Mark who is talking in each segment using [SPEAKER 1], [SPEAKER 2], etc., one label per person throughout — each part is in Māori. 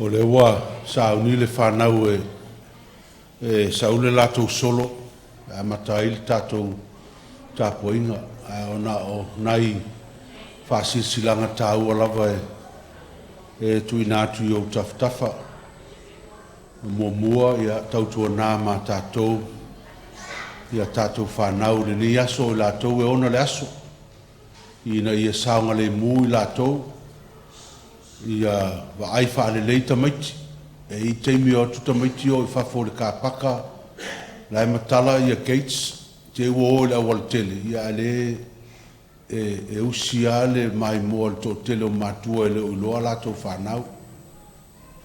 [SPEAKER 1] O le ua sauni le whanau e saule latou solo a matai le tatou tapuinga a ona o nai whasilsilanga tāua lava e tuina atu i o taftafa mua ia tautua nā ma tātou ia tātou whanau le ni aso i latou e ona le aso ina ia saunga le mu i latou ia waai whaale lei tamaiti e i teimi o tu tamaiti o i whafo le kāpaka lai matala ia Gates te ua o le awal tele ia le e usia le mai mua le tō tele o mātua e le uloa latou whanau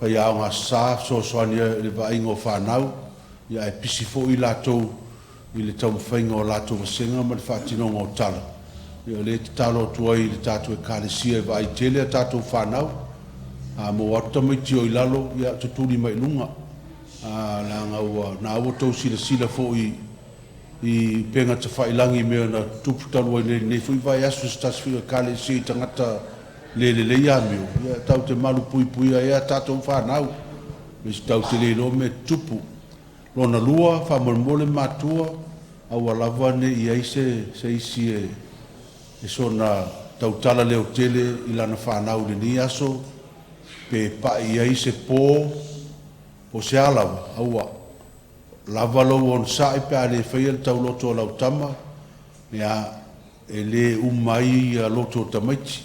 [SPEAKER 1] whai au ngā sā sosoania le wainga o whanau ia e pisi fo i latou i le tau mwhainga o latou wasenga ma le whātinonga o tala ia le te talo tuai le tātou e kālesia e vai tele a tātou whanau a mo wata mai tio i lalo ia tuturi mai lunga a la nga ua na ua tau sila fo i penga te whailangi mea na tuputaru ai nei fui vai asu staswhira kale si tangata le ia meo ia tau te malu pui a ia tātou whanau mesi tau te lelo me tupu lona lua whamolmole mātua a ua lava ne i aise se isi e sona tau tala leo tele i lana whanau le ni aso pe pa i ai se po se alawa aua lava lo on sai pe ale fail tau loto lau tama ya ele umai a Lotu Tamaiti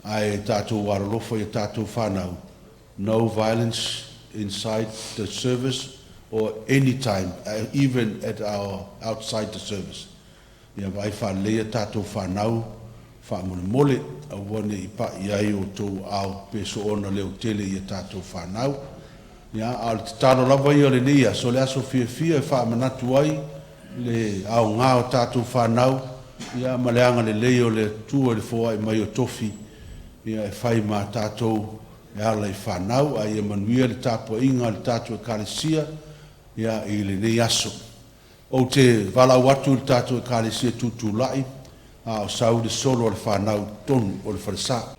[SPEAKER 1] ai tatu war lo foi tatu whanau no violence inside the service or any time even at our outside the service ya vai fa le tatu whanau fa mole a wane i pa i ai o tō au peso ona leo tele i a tātou whanau. Ia, al te tāno lava i o le nia, so le aso fia e wha manatu ai, le au ngā o tātou whanau, ia ma le anga le leo le tua le fōa i mai o tofi, ia e whai mā tātou e ala i whanau, a i manuia le tāpua inga le tātou e kālesia, ia i le nei aso. O te walau atu le tātou e kālesia tūtū lai, a sau de solo al whanau tonu o le whalesa.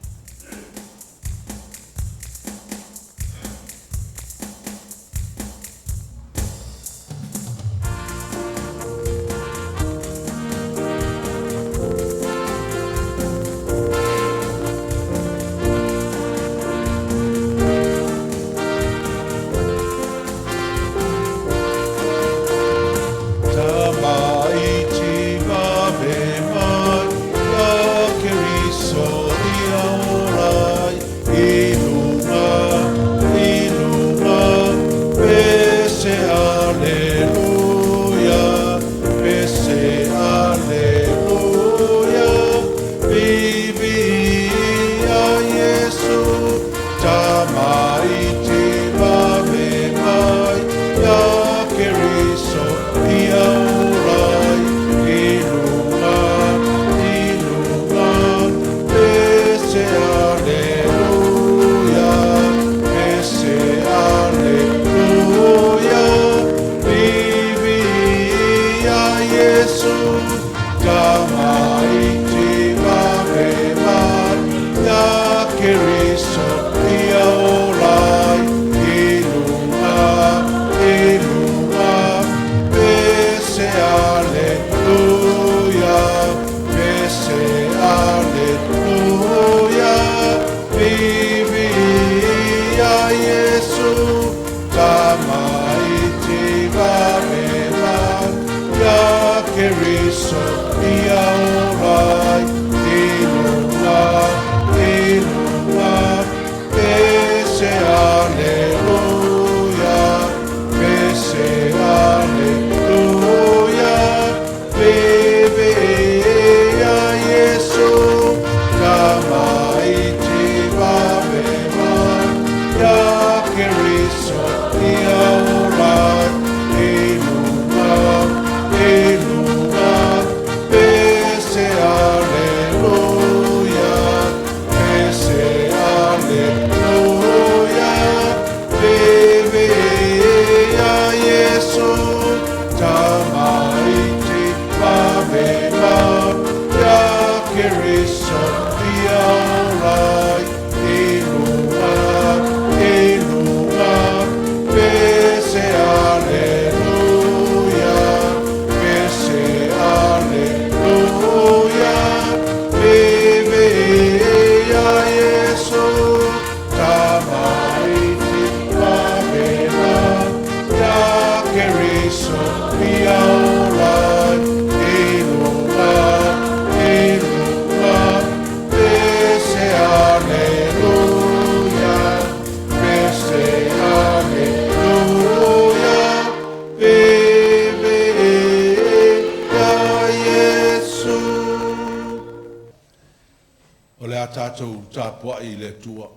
[SPEAKER 1] tātou tāpua I le tua.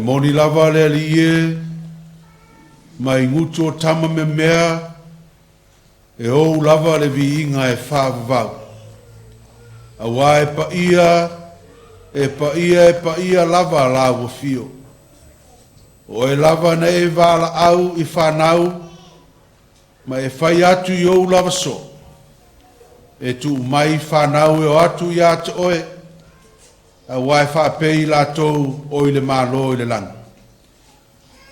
[SPEAKER 1] Moni lava le alie, mai ngutu o tama me mea, e ou lava le viinga e whaavavau. Awa e pa ia lava la wafio. O e lava na e wala au I whanau, ma e whai atu I ou lava so. E tu mai whanau e o atu I atu oe, a wai whapei la tau o I le malo I le langa.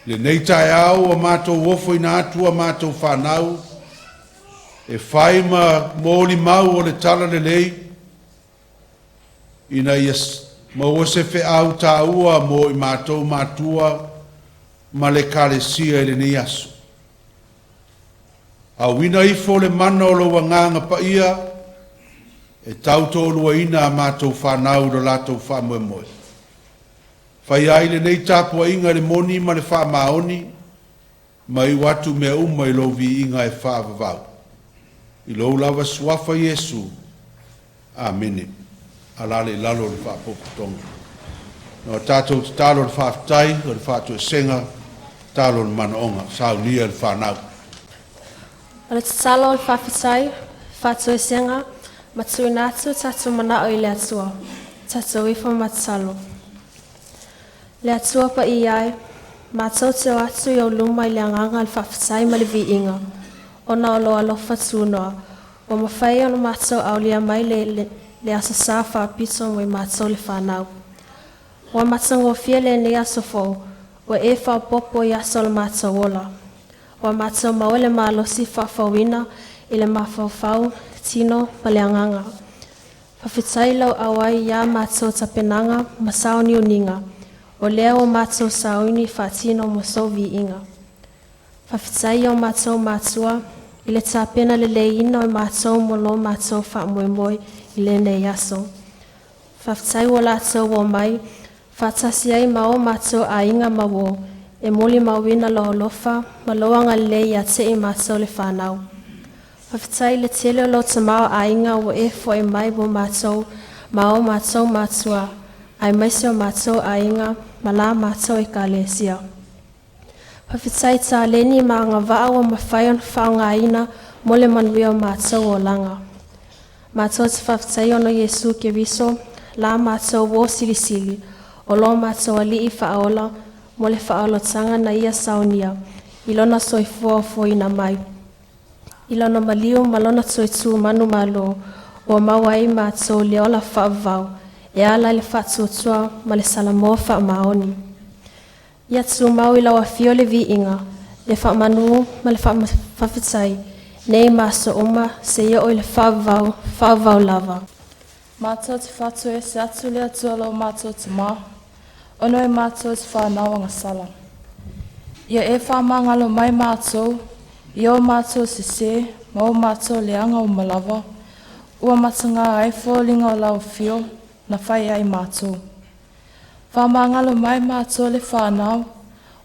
[SPEAKER 1] Le nei tai au a mātou wofo ina atua mātou whanau, e whai ma mōli mau o le tala le lei, ina ma o se whi au tā ua mo I mātou mātua, ma le kālesia I le nei aso. A wina ifo le mana o lo wanganga pa ia, e tautolua ina a mātou whanau do lātou whamoe moe. Whai ai le nei tāpua inga le moni ma le wha maoni, ma I watu mea uma I lo vi inga e wha vavau. I lo lava suafa Yesu. Amene. Alale lalo le wha pokutonga. No tātou te tālo le wha aftai, o le wha tu e senga, tālo le manaonga, sao nia le wha nau.
[SPEAKER 2] O le tatalo le wha aftai, wha tu e senga, Matui natu tatu mana o I le atua. Tatu ifo matsalo. Le atua pa I ai. Matau te o atu I au luma I le anganga al whawhitai ma le vi inga. Ona o loa lofa tūnoa. O mawhai ono matau au lia mai le asa sa whapito mo I matau le whanau. O matau o fia le ne aso fau. O e whapopo I aso le matau ola. O matau maole malosi whawhawina I le mawhawhau tino paleanganga. Whawhitai lau awai ia mātou tapenanga masao ni uninga. O lea o mātou saoini whatino mo sovi inga. Whawhitai o mātou mātua I le tāpena le leina o mātou mo lo mātou whamoemoe I le nei aso. Whawhitai o lātou o mai, whatasi ai ma o mātou a inga mawo, e moli mawina lo lofa, ma loanga lei a te I mātou le whanau. Whawhitai le tele o Lotu Tamaiti a inga o e fo e mai bo mātou, ma o mātou mātua, ai maise o mātou a inga, ma la mātou e kālesia. Whawhitai tā leni ma ngā vāo o mawhai on whaonga ina, mo le manuia o mātou o langa. Mātou te whawhitai ono Yesu ke viso, la mātou o silisili, o lo mātou ali I whaola, mo le whaolotanga na ia saunia, ilona soifua o foina mai. Ilona maliu malona soitu manu malo, o mawai mātou le ola whaavau, e ala le whatutua ma le salamoa whaamaoni. Ia tu mau I lawa fio le vi inga, le whaamanu ma le whawhitai, nei maso uma se ia o le whaavau lava.
[SPEAKER 3] Mātou te whatu e se atu lea tualo mātou te mā, ono e mātou te whanau anga sala. Ia e whaamangalo mai mātou, Ia o mātou se, ma o mātou leanga o malawa, ua matanga ai fōlinga o lau fio, na whai ai mātou. Whamangalo mai mātou le whanau,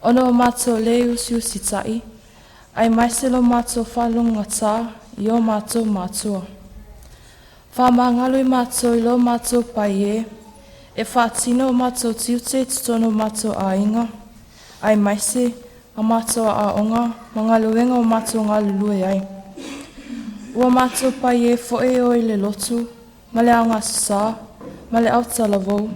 [SPEAKER 3] ono o mātou le usi tai, ai maiselo mātou whalunga tā, i o mātou mātua. Whamangalo I mātou I lo mātou pai e whaatino o mātou tiute tutono mātou a inga, ai maise a mātou a onga, mangaluenga o mātou ngā lulue ai. Ua mātou pai fo o I le lotu, ma le anga sasa, ma le auta lavou,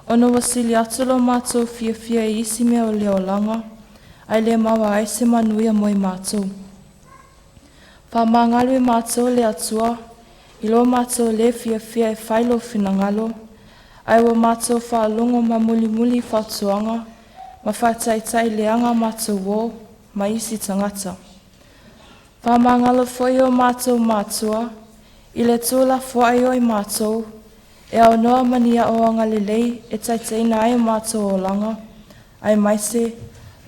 [SPEAKER 3] ono wasili atu lo mātou fia I isi mea o leo langa, ai le mawa ai se manuia moi mātou. Whamangalo I mātou le atua, I lo mātou le fia e whailo finangalo, ai wa mātou whaalongo ma muli whatuanga, ma whataitai leanga mātou wō, ma isi tangata. Whamangalo foi o mātou mātua, I le tūla whai o I mātou, e au noa mania o anga lelei e Taitaiina ai o mātou o langa, ai maise,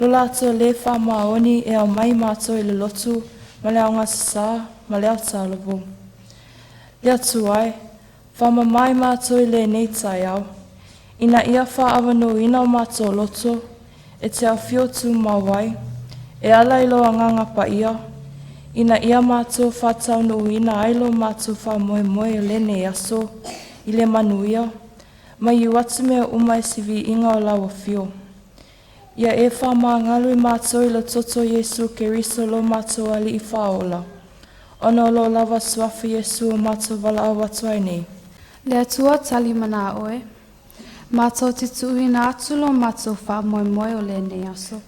[SPEAKER 3] lo lātou le whamaoni e au mai mātou I le lotu, ma le aunga sasa, ma le au tālavu. Le atu ai, whamamai mātou I le nei tai au, ina ia whaawano ina o mātou loto, e te au whiotu mawai, e ala ilo anganga pa ia, ina ia mātou whatau no ina ailo mātou whamoe moe o lene aso, I le manuia, ma I watu mea umai sivi inga o lawa whio. Ia e whamangalo I mātou I le toto Yesu Keriso lo mātou ali I whaola. Ono lo lava suafu Yesu o mātou wala a watu ai nei.
[SPEAKER 4] Le atua tali mana oe, mātou titui na atu lo mātou whamoe moe o lene aso.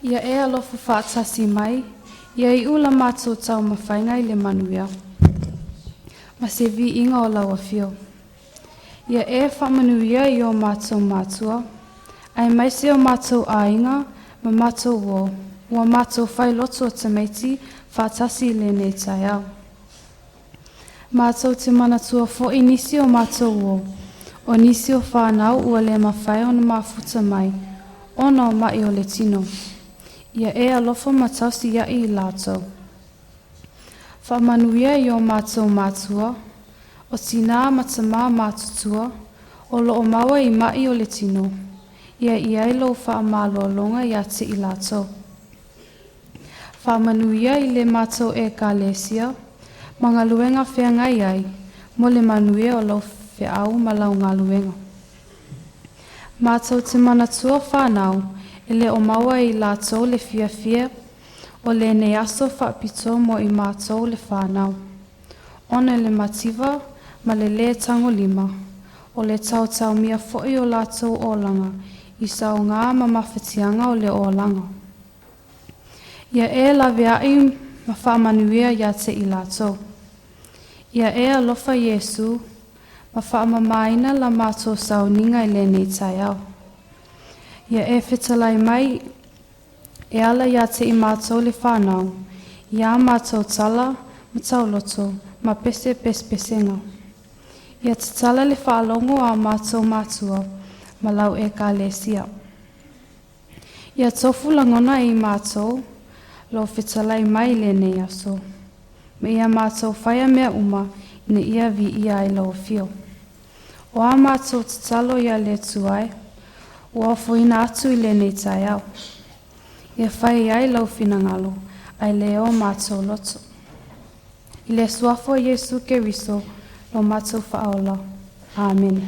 [SPEAKER 4] Ia e alofa whaatasi mai, ia I ula mātou tau mawhainga I le manuia. Ma se vi inga o lawa whio. Ia e whamanuia I o mātou mātua, ai maise o mātou ainga, ma mātou wō, ua mātou whai Lotu Tamaiti, whaatasi le ne tai au. Mātou te manatua fo I nisi o mātou wō, o nisi o whanau ua le mawhai o na mafuta mai, ono mai o le tino. Ia e alofa matausi ia I lātou. Whamanuia I o mātou mātua, o tina matama mātutua, o lo o maua I mai o le tino, ia I ailo whaamālolonga ia te I lātou. Whamanuia I le mātou e kālesia, mga luenga whengai ai, mo le manuia o lau whiau ma lau ngā luenga. Mātou te manatua whanau, e le o maua I lātou le fia, o le ne aso whapito mo I mātou le whanau. Ona le mativa, ma le tango lima, o le tau mia fo'i o lātou o langa, I sao ngā mamawhitianga o le o langa. Ia e la veai ma whaamanuia ia te I lātou. Ia e alofa Yesu, ma whaamamaina la mātou sauninga I le nei tai au. Ia e whetalai mai, e ala ia te I mātou le whanau, ia mātou tala, ma tau loto, ma pesenga. Ia te tala le whaalongo a mātou mātua, ma lau e kālesia. Ia tofu langona I mātou, lo whetalai mai le nei aso. Me ia mātou whaia mea uma, ina ia vi ia I lau whio. O a mātou te talo ia le tuai, o a whuina atu I le nei tai au. Ia whai ai lau finangalo, ai leo mātou loto. I le suafo Yesu Keriso, lo mātou whaola. Amen.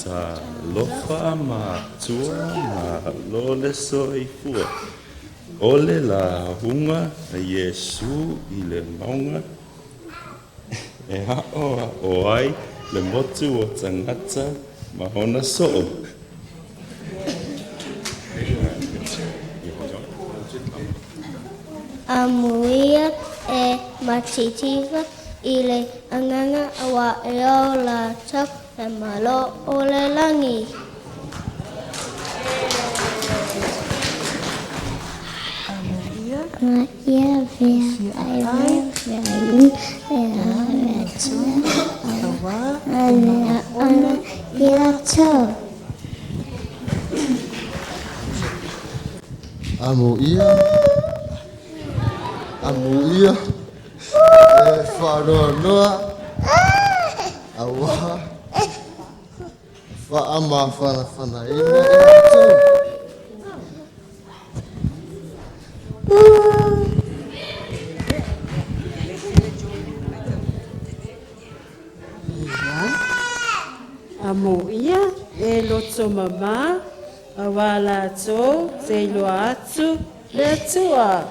[SPEAKER 5] sa lofa mātua ma lole soifua. Ole la hunga a Yesu I le maunga. E hao o ai le motu o tangata ma hona so'o.
[SPEAKER 6] Amuia e matitiva I le anganga awa e o la tau e malo o le langi. Ia vea ai vea I ana ia tau.
[SPEAKER 7] Amuia e wharoa noa awa whaama whana ina e tau.
[SPEAKER 8] Amuia e loto mama awala to te loa atu le tua.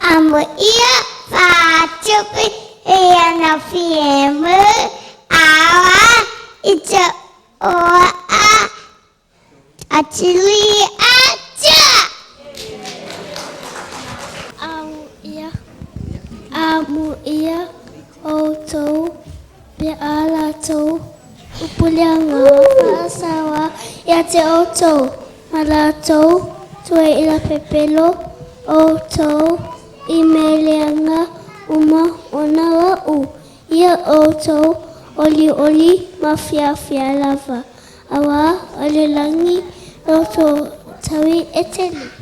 [SPEAKER 6] Amuia whātupi e ana whiemu awa ita oa a atili ata. Amuia o tau pe ala tau upulianga whaasawa ia te o tau ala tau tue ila pepelo o tau I meleanga uma ona wau ia o tau oli mafia lava awa ole langi Lotu tawi eteli.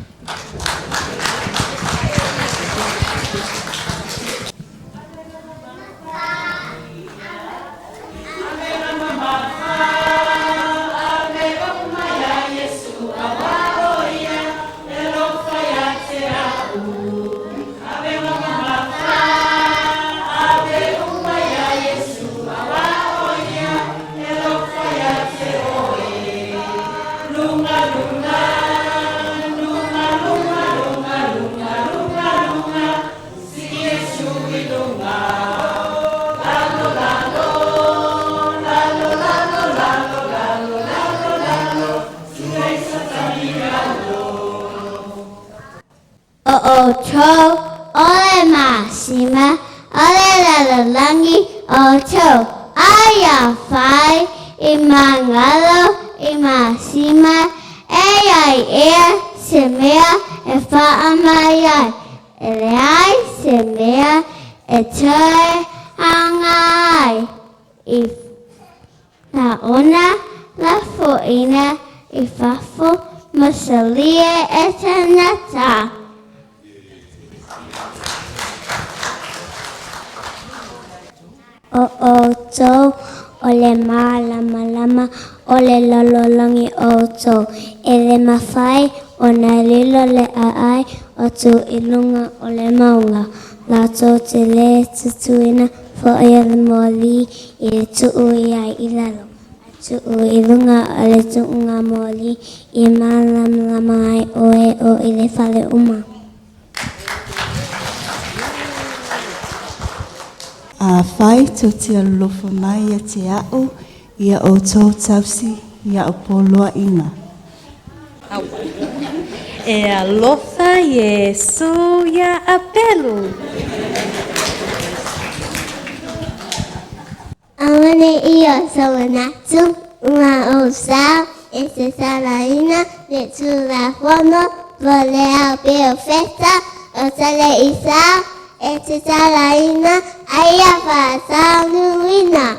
[SPEAKER 6] Tau ole masima ole lalalangi o tau aya whai I mangalo I masima e ai se mea e whaamai e ai se mea e toe hangai I na ona la foina I fafo masalie e tanata. O tau ole malama ole lololangi o tau e le mawhai o na lilo le ai o tu ilunga ole maunga la tau te le tutuina fo ia le moli I le tuu ia I lalo tuu ilunga ole tuunga moli I malama ai o I le whale uma.
[SPEAKER 9] A whai to te alofa mai a te au ia o tō tausi ia o poloa ina.
[SPEAKER 8] E alofa Yesu ia apelu.
[SPEAKER 6] Amane ia sawanatu uma o sa e se salaina le tula fono vole a peo festa o sale isa e se salaina aia fa nuina.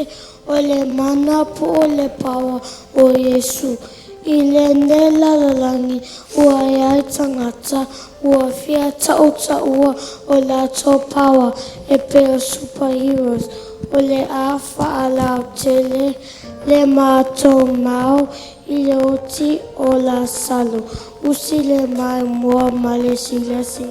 [SPEAKER 6] se o le mana po o le pawa o Yesu. I le ne lalalangi ua iai tangata ua fia tauta ua o la tō pawa e peo superheroes. O le a whaalau tele le mātou mau I le oti o la salo. Usi le mai mua malesi lesi.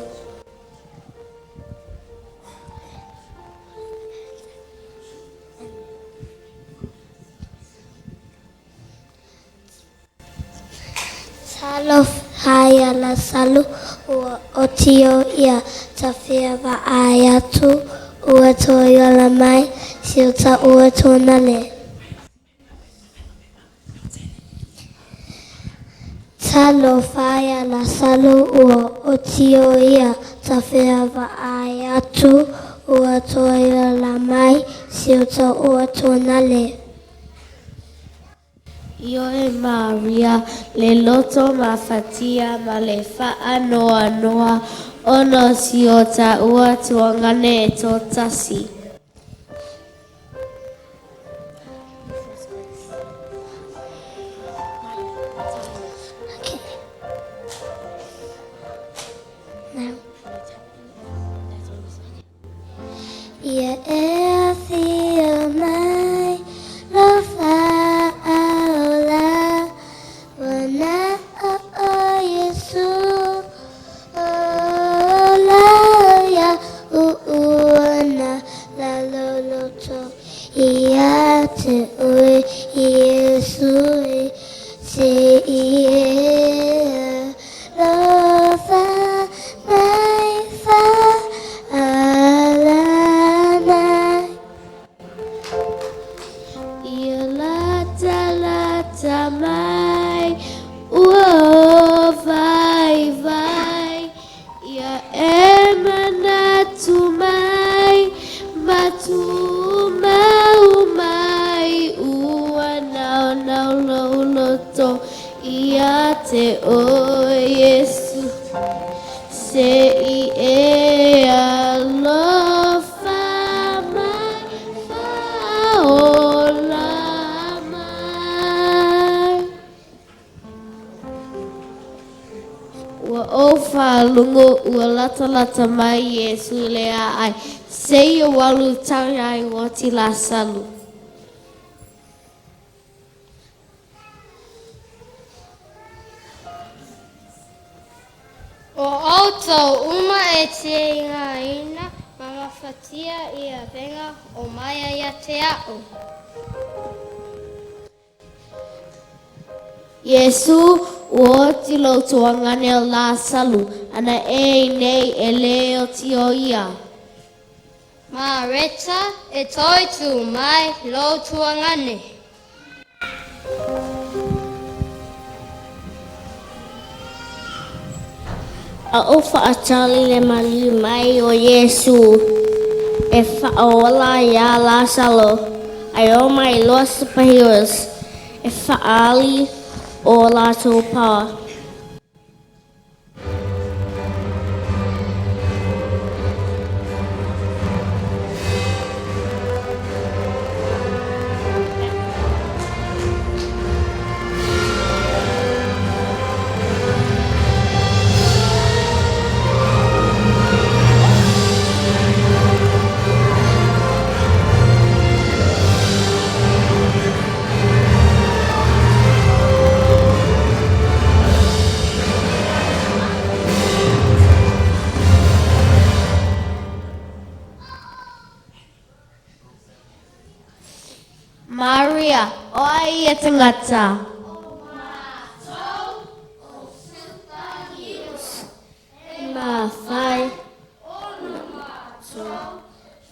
[SPEAKER 6] Salo haya la salo ua otio ia tawhia wa ai atu ua toia la mai siuta ua tona le. Salo haya la salo ua otio ia tawhia wa ai atu ua toia la mai siuta ua tona le. Io e Maria, le loto ma fatia ma le faa noa noa, ono si o ta ua tuangane e tō tasi. Ia e a thia mai, lo faa. Ia te oi Yesu se ia lofa mai fa alana ia lata mai ua vai vai ia emana tu mai matu ia te o Yesu se I ea lofa mai faola mai ua o whalungo ua lata mai Yesu lea ai se I walu tangai wati la salu. O auto uma e te inga ina, mama fatia I a venga o maia ia te au. Yesu o ti lo tuangane o la salu, ana e nei e leo ti o ia. Ma reta e toi tu mai lo tuangane. A ofa a tali le mali mai o Yesu e whaola ia la salo ai o mai loa superheroes e whaali o la tō pawa. Maria, o ai e tangata. Ma fai,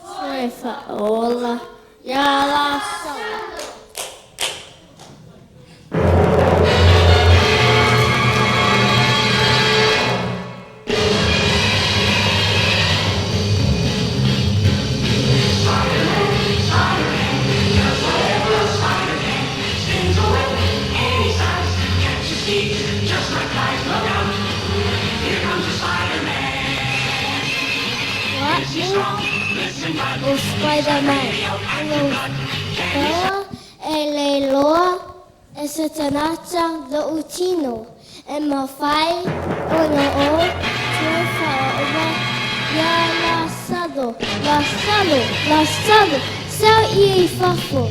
[SPEAKER 6] fai faola, ia la sala. Oh, Spider-Man. Hello. Loa e le loa e se tanata lo utino e mawhai o na o tue whaoa ia la salo, sau I whafo.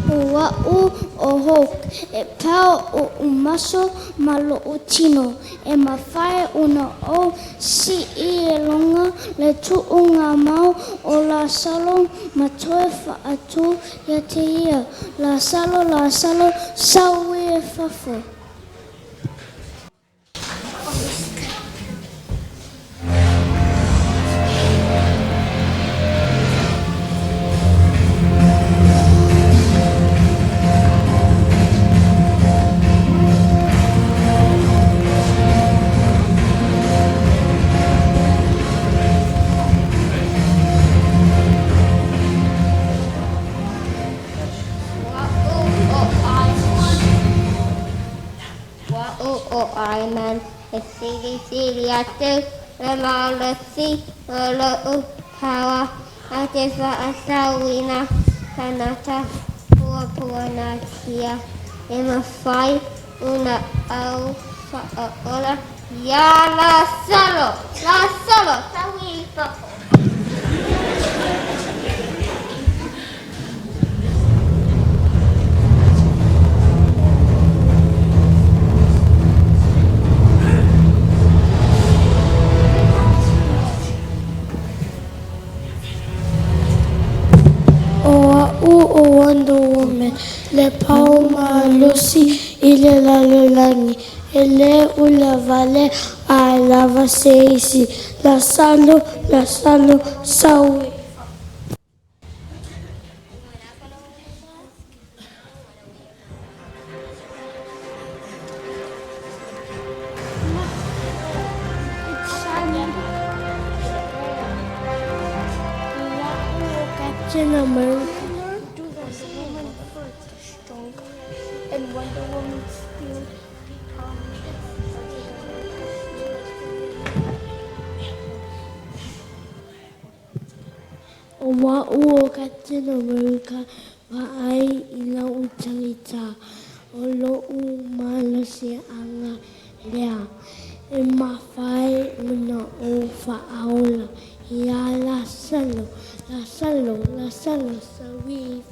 [SPEAKER 6] Wa'u o hok e pau o umaso malo o tino e mawhai una o si I e longa le tuunga mau o la salo matoe whaatu ia te ia la salo sau e whafo. Aiman e siri atu le maulasi o Lotu Pawa a te whaasawina kanata pua na kia e mawhai una au whaola ia la salo sawi whako. O Wonder Woman le pau ma Lucy I le lalolangi e le ula vale a lava seisi la salo sawi. Captain America. And Wonder Woman still o wa'u o Captain America wa'ai I na utangita o lo'u malasi anga lea e mawhai una o whaaola ia la salo sawi.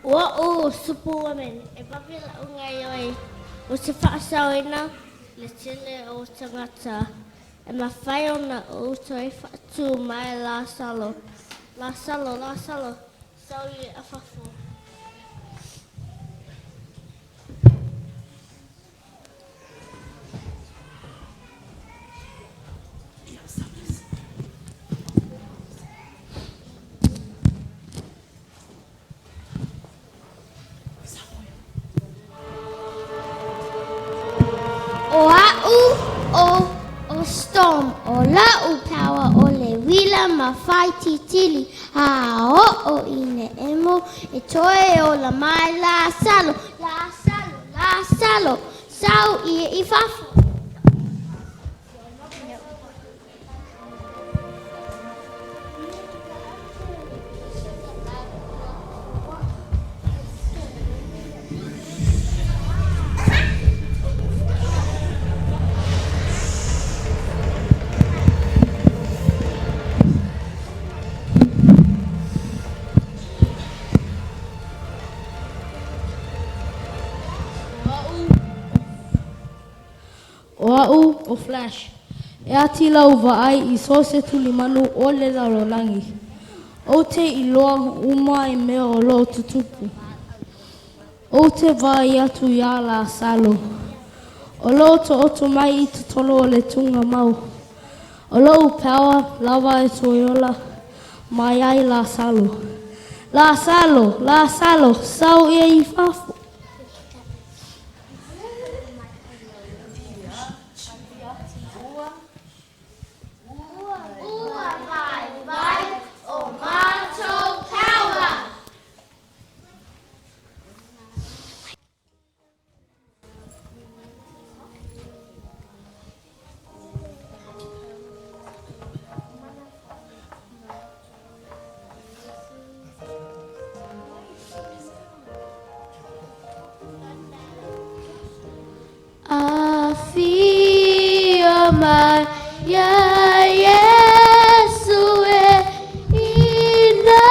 [SPEAKER 6] Wa'u Superwoman e papila unga ioi o se whaasawina le tele o tangata e mawhai ona o toi whaatu mai la salo saui a whafo. O storm o Lotu Power o le wila mawhai titili a o ine emo e toe o la mai la salo sau I whafo.
[SPEAKER 10] o au o flash. E ati lau vaai I so se tuli manu o le laulangi. O te iloa uma I mea o lo tutupu. O te vai atu ia la salo. O lo to oto mai I te tolo o le tunga mau. O lo power lava e toyola mai ai la salo. La salo, sau ia I fafu.
[SPEAKER 6] Afia mai ya Yesu ina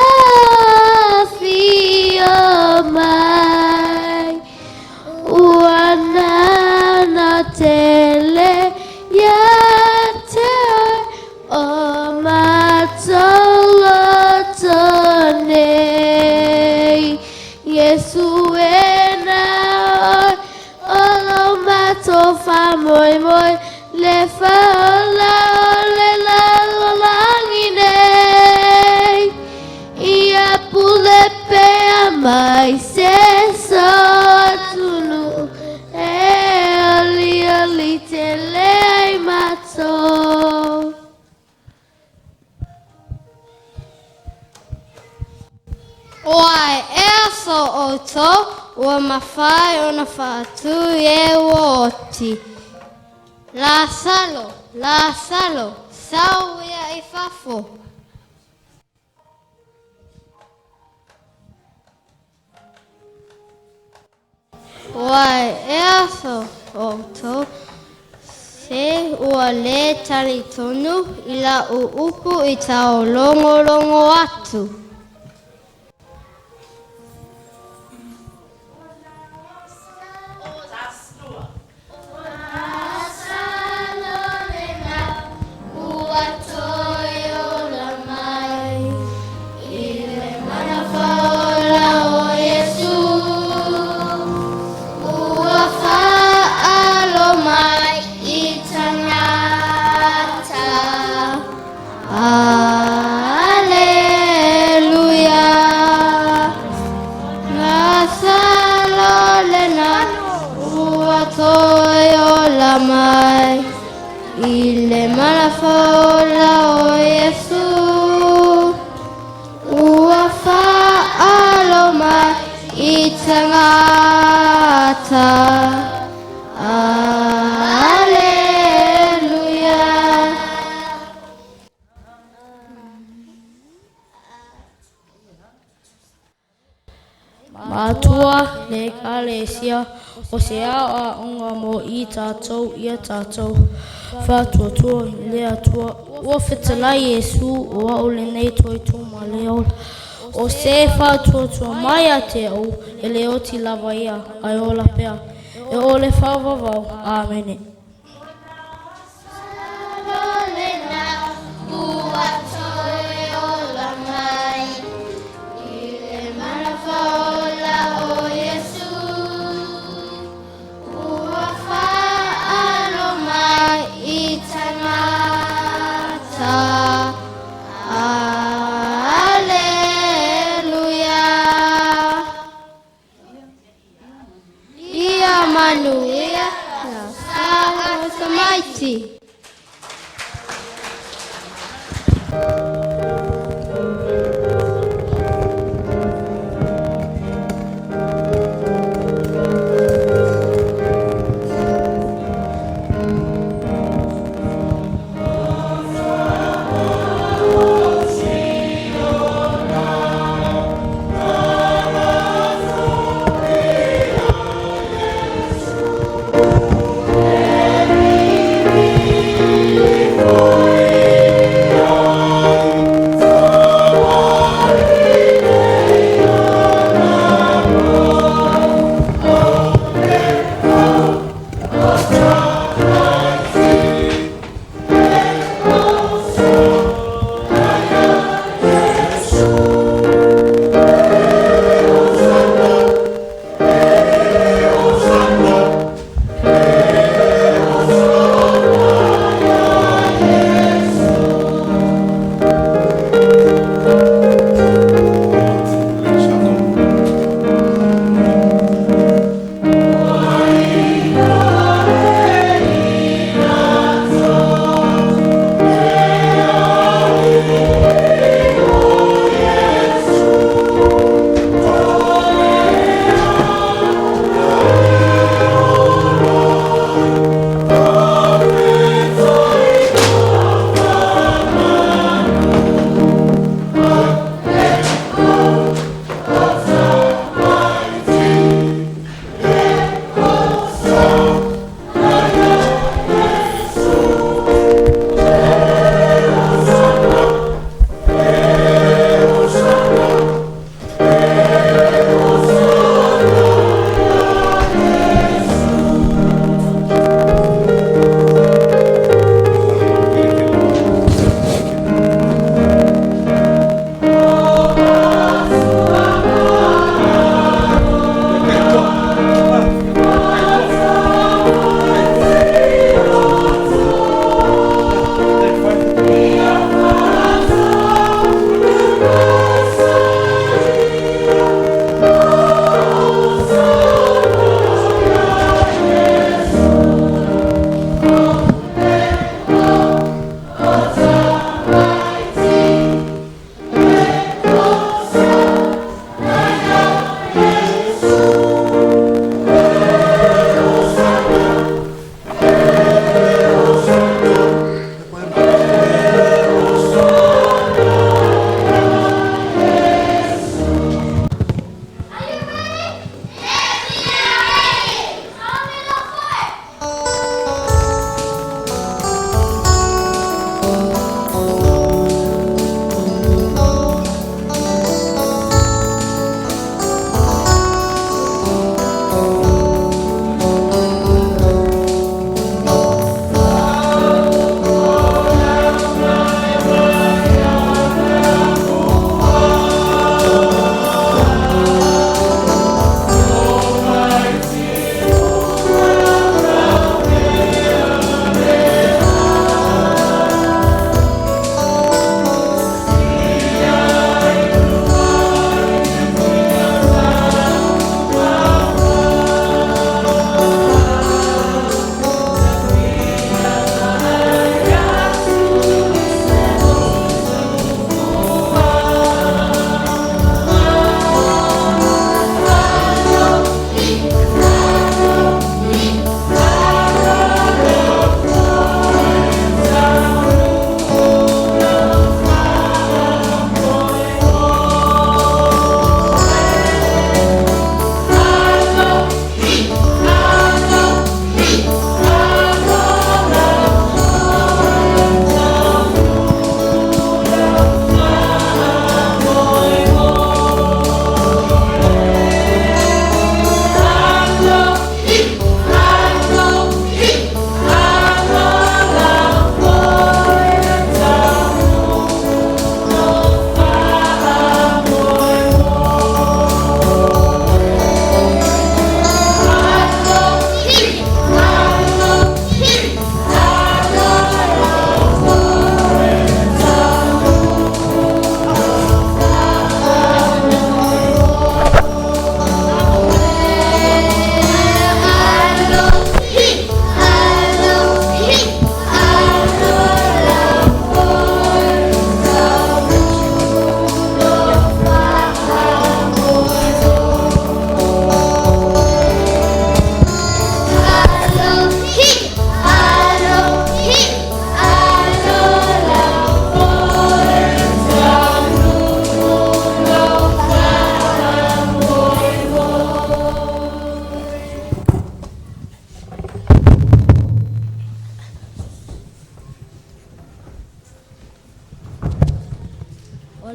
[SPEAKER 6] afia mai uana na tele ya te o matolo tone Yesu ina Tofa moi moi le fala le la langine ia pule pe mai se so tunu ali te le mato Oi, so oto ua mawhai o na whātu e woti. La salo, sau ia I whafo. Wai, so oto se ua le tari tonu I la upu I tau longo atu. Ile malafola o Yesu ua fa'aloma I tangata Alleluia Matua le kalesia o se a unga mo I tātou ia tātou Whātua le atua ua Featuna'i Yesu o au le nei toi tuma leo o se whātua mai a te au e le oti lava ia ai o la pea e o le whawawau Āmene Lotu Tamaiti.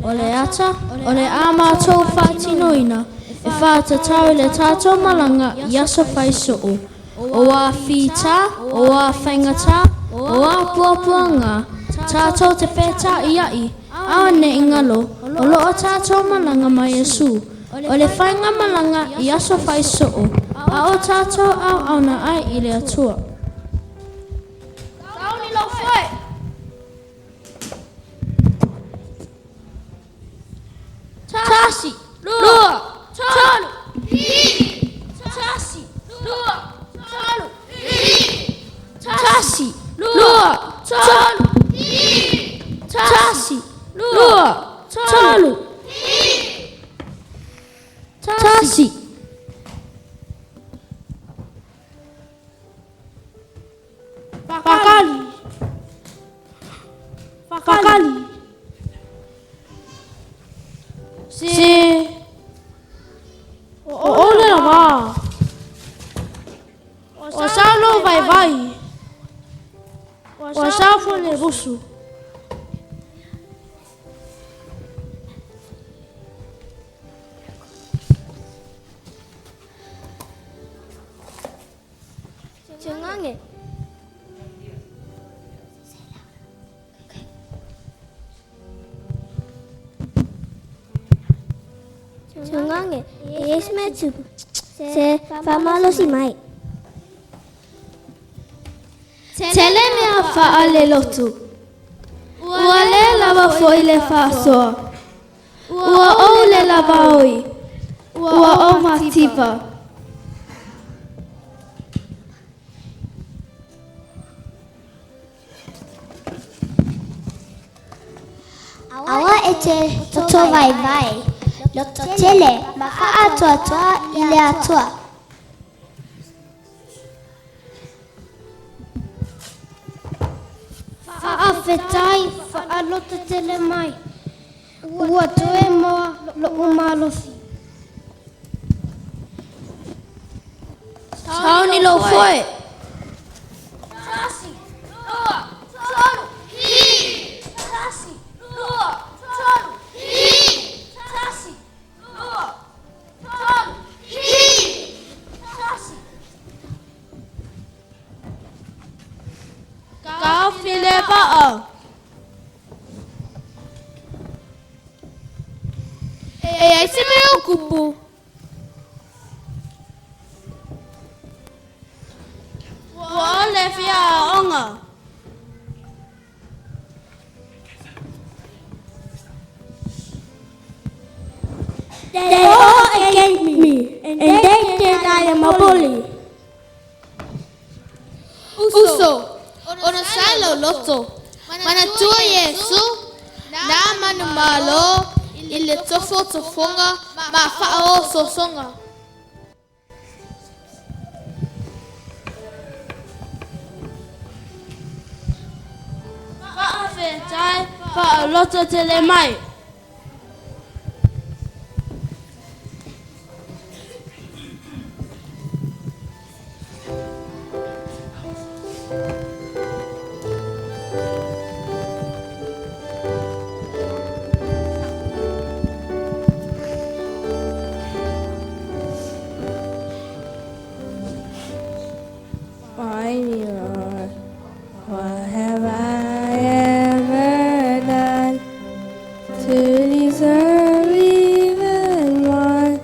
[SPEAKER 10] o le ata, o le ama tau whaatinoina, e whaatatau le tātou malanga i aso whaiso o a whita, o a whaingata, o a puapuanga, tātou te pēta i ai, aone ingalo, o loo tātou malanga mai Yesu, o le whainga malanga i aso whaiso a o tātou au auna ai i le atua. Tauni lau whai! Tasi, lua, talu, hiri. Tasi, lua, talu, hiri. Tasi, lua, talu, hiri. Tasi, lua, talu, hiri. Tasi. Fakali. Fakali. Se ole la va. O salo vai vai. O safo le busu.
[SPEAKER 6] Jangange. Jangange. Yes, metu. Se famalo si mai.
[SPEAKER 10] Tele mea faa le lotu. Ua le lava foi le faa soa. Ua o le lava oi. Ua o matipa.
[SPEAKER 6] Awa e te toto vai vai. Loto tele, maka atua toa ile atua. Whaafetai, whaalota tele mai. Ua toe moa lo umalofi.
[SPEAKER 10] Tauni lo foi.
[SPEAKER 6] Tasi, lua, talu, hiri. Tasi, lua, talu, hiri. Tasi, lua, talu, hiri. Tasi.
[SPEAKER 10] Kau file paa. Ai se me ocupo. Wale fia onga.
[SPEAKER 6] They all against me, and they think I am a bully.
[SPEAKER 10] Uso. Ono salo loto. Mana tua Yesu. Na manu malo. Ile tofo tofonga. Ma fao sosonga. Whaafetai, whaalota tele mai. What have I ever done to deserve even one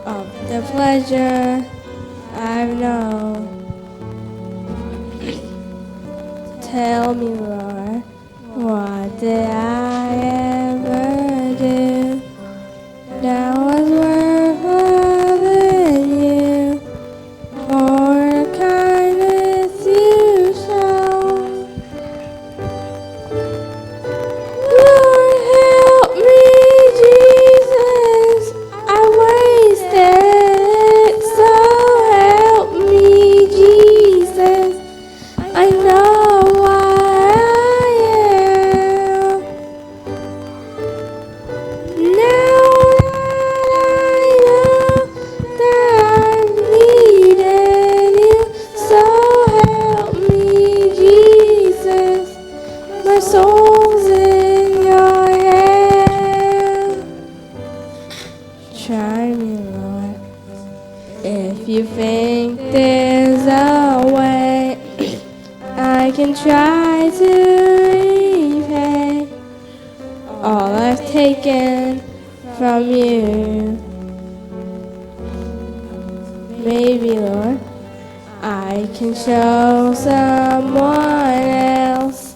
[SPEAKER 10] of the pleasure I've known? Tell me, Lord, what did I ever do that was worth loving you? Or kindness you show. Lord, help me, Jesus. I wasted it, so help me, Jesus. I know I am. I can try to repay all I've taken from you. Maybe, Lord, I can show someone else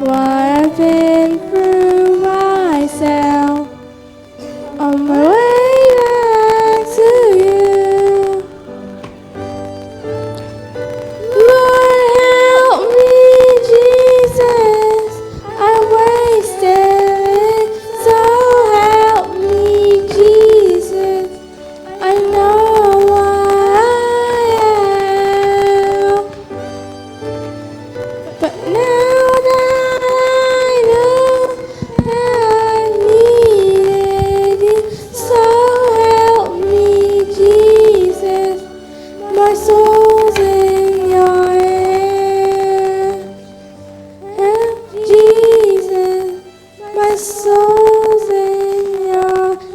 [SPEAKER 10] what I've been through myself on my way back to you. Lord, help me, Jesus, I wasted it, so help me, Jesus, I know what I am, but now that I know that I needed you, so help me, Jesus, my soul's in your hand. Jesus, my soul's in your hand.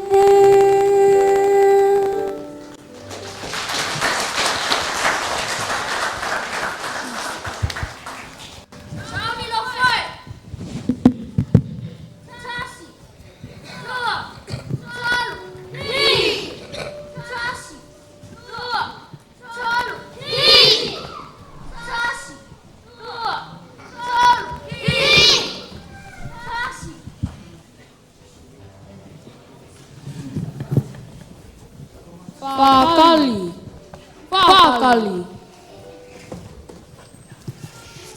[SPEAKER 11] Pakali.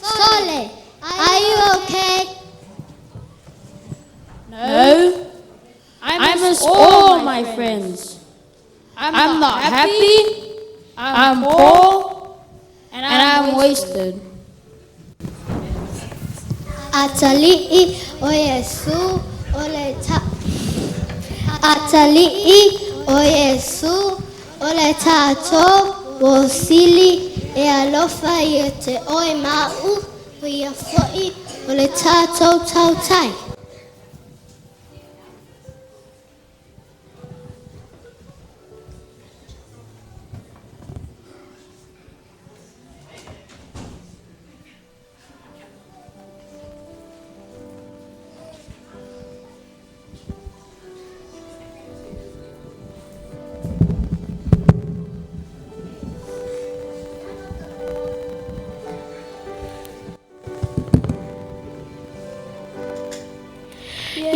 [SPEAKER 6] Sole, are you okay?
[SPEAKER 11] No. I miss all my friends. I'm not happy. I'm poor. And I'm wasted.
[SPEAKER 6] Atali'i o Yesu ole ta. Atali'i o Yesu ole tato wosili e alofa i te oi mau o ia fo'i ole tato tautai.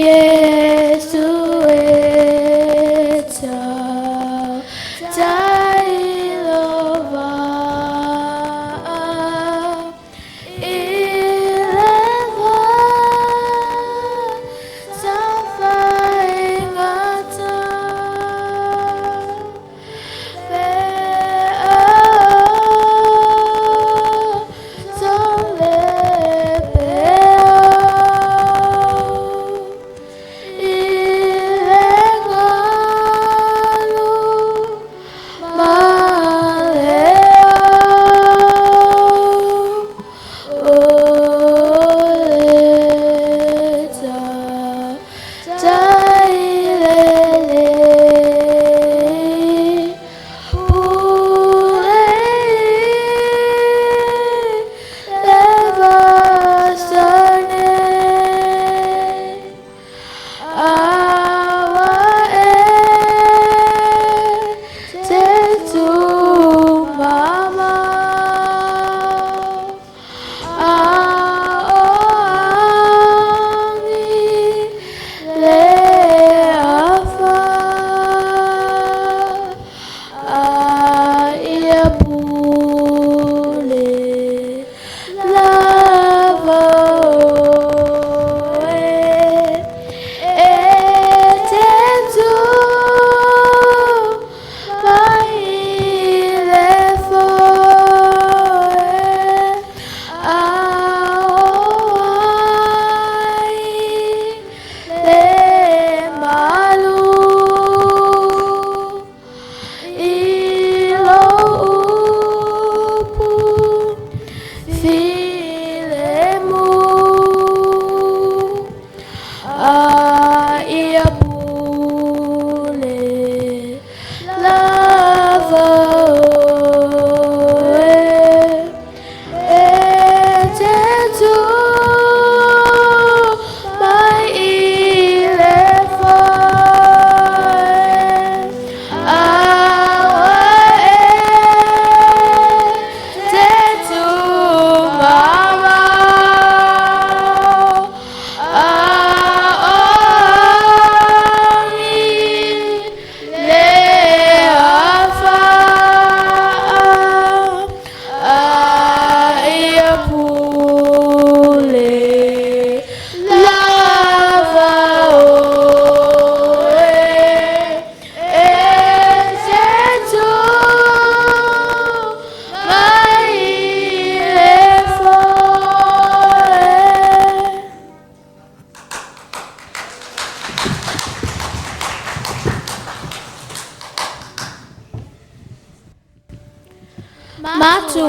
[SPEAKER 10] Yesu eta tailova ileva safaingata Love,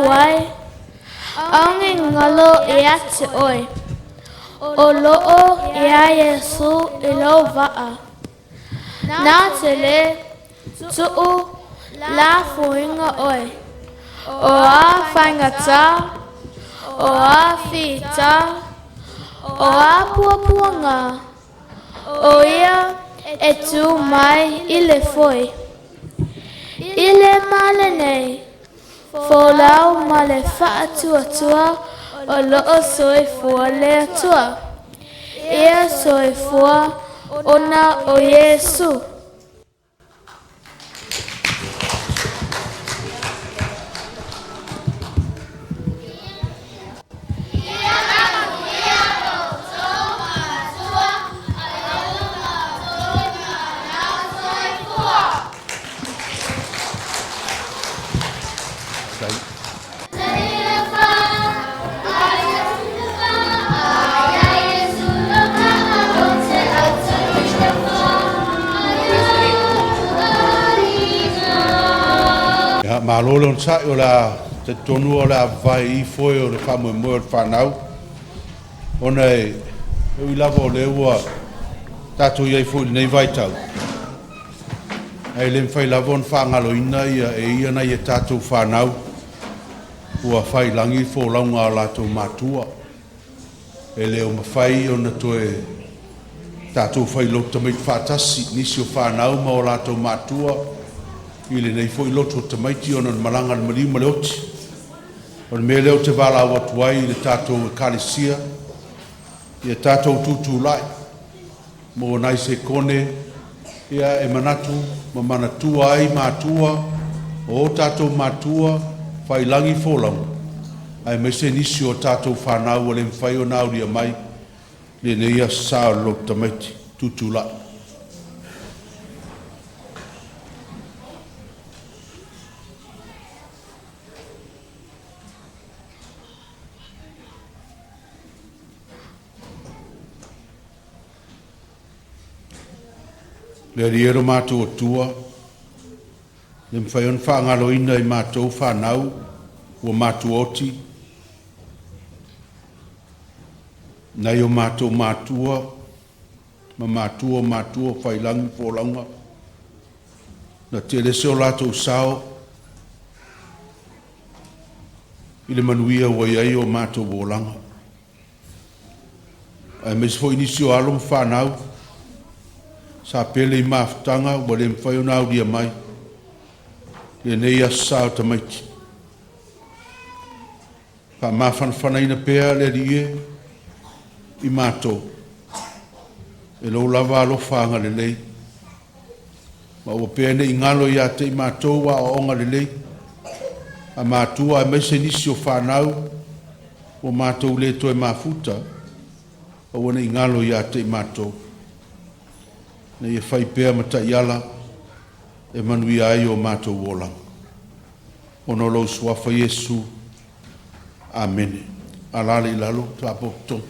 [SPEAKER 10] wai, aunge ngalo e ate oi. O loo e a Yesu e lau waa. Nā te le, tuu la fuinga oi. O a whaingata, o a whita, o a puapuanga, o ia e tū mai i le foi. I le male nei, fōlau ma le whaatua o loo soifua le atua. Ia soifua ona o Yesu.
[SPEAKER 1] Malolo on sai o la te tonu o la vai I foi o le whamoe moe o le whanau. Ona e ui lava o le ua tātou iai foi nei vai tau. Ai le mwhai lava on whangalo ina ia e ia nei e tātou whanau. Ua whai langi fō launga o lātou mātua. E leo mawhai o na toe tātou whai Lotu Tamaiti whātasi nisi o whanau ma o lātou mātua. I le nei foi Lotu Tamaiti ona malanga le mariu ma le oti. O le mea leo te wala o atuai I le tātou kalisia. I le tātou tutu lai. Mo nai se kone ia e manatu ma manatua ai mātua. O tātou mātua whai langi fōlau. Ai me se nisi o tātou whanau o le mwhai o nauria mai. Le nei a sa Lotu Tamaiti tutu lai. Le riero mātou o tua, le mwhai on whaangalo ina I mātou whanau, o mātou oti. Nei o mātou mātua, ma mātua whailangi pōlanga. Na te lese o lātou sao, I le manuia o iai o mātou pōlanga. Ai mes fo inisi o alom whanau, sa pele I mafutanga wa le mwhai o nauria mai. Le nei a sao tamaiti. Pa mawhanwhana ina pēr le rie I mātou. E lo lava alofa le lei. Ma ua pēne I ngalo ia te I mātou wa o onga le lei. A mātua e meise nisi o whanau. O mātou le toi mafuta. O wana I ngalo ia te I mātou. Na ia whai pēr mata iala e manui ai o mātou wolang. Ono lo suafa Yesu. Amen. Alale I lalo, tāpokto.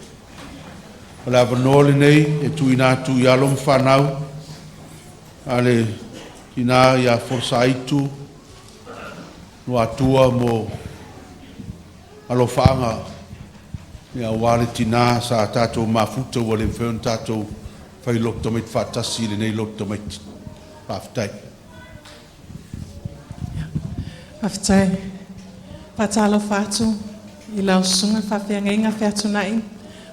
[SPEAKER 1] Ala vanole nei, e tui nātu I alom whanau. Ale ina ia forsa aitu. No atua mo alo whaanga. Ia wale tina sa tātou mafuta wale mwheon tātou whai Lotu Tamaiti whātasi le nei Lotu Tamaiti. Pāwhitai.
[SPEAKER 12] Pāwhitai. Pātalo whātu I lau sunga whawhiangainga Featuna'i.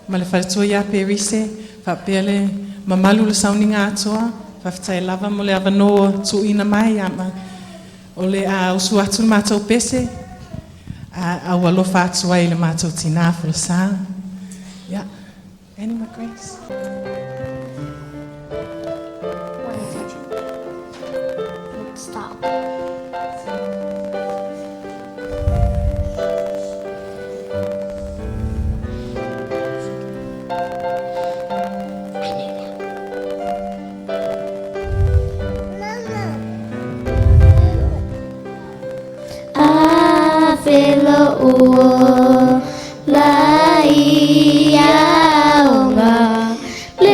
[SPEAKER 12] Ma le whaletua ia perise, whapele mamalu le sauninga atoa. Pāwhitai lava mo le avanoa tu ina mai ama. O le a usu atu le mātou pese. A walo whātua I le mātou tina for sa. Yeah. Any more grace?
[SPEAKER 6] Stop.
[SPEAKER 13] Felo o la ia onga le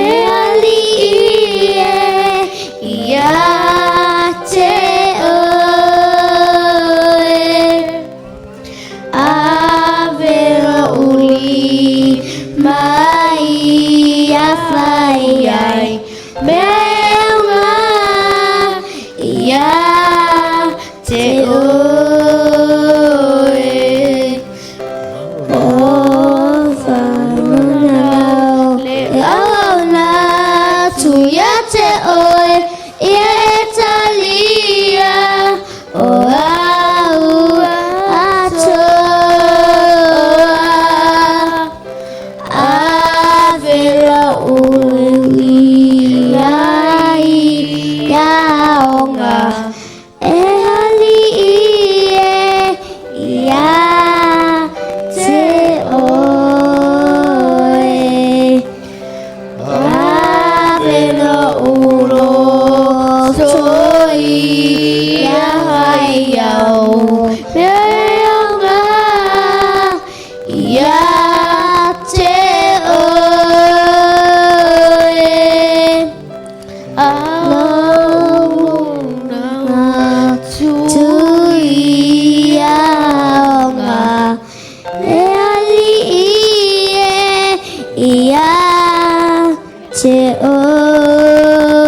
[SPEAKER 6] te oe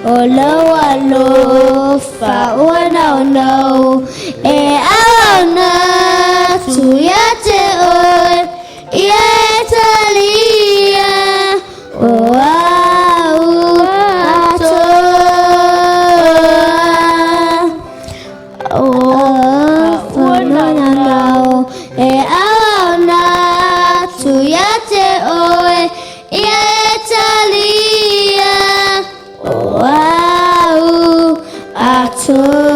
[SPEAKER 6] o lawa lo fa wana no e awana tu ya te oe ia talia o au atoa o wana no e awana tu ya te oe ia talia o au atoa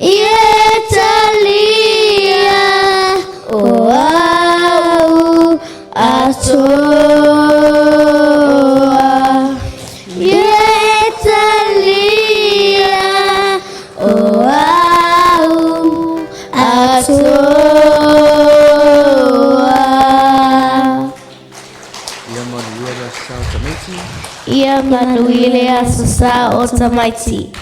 [SPEAKER 6] ia talia o au atoa ia talia o au atoa. Ia manuile a sasa o Tamaiti.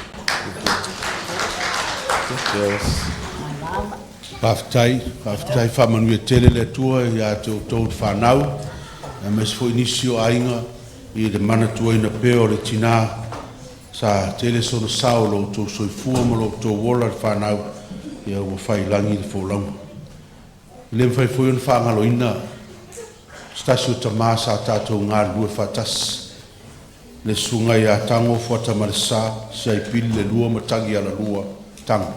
[SPEAKER 1] Paftai whamanui tele le tua i a te tau whanau. E mes fo inisio ainga i le mana tua ina peo le tina sa tele sono sao lo tau soifua ma lo tau wola le whanau i a ua whai langi le fōlaunga. I le mwhai fo iona whangalo ina stasio tamā sa tātou ngā lua whatas. Le sunga i a tango fuata marisa si ai pili le lua matangi ala lua tango.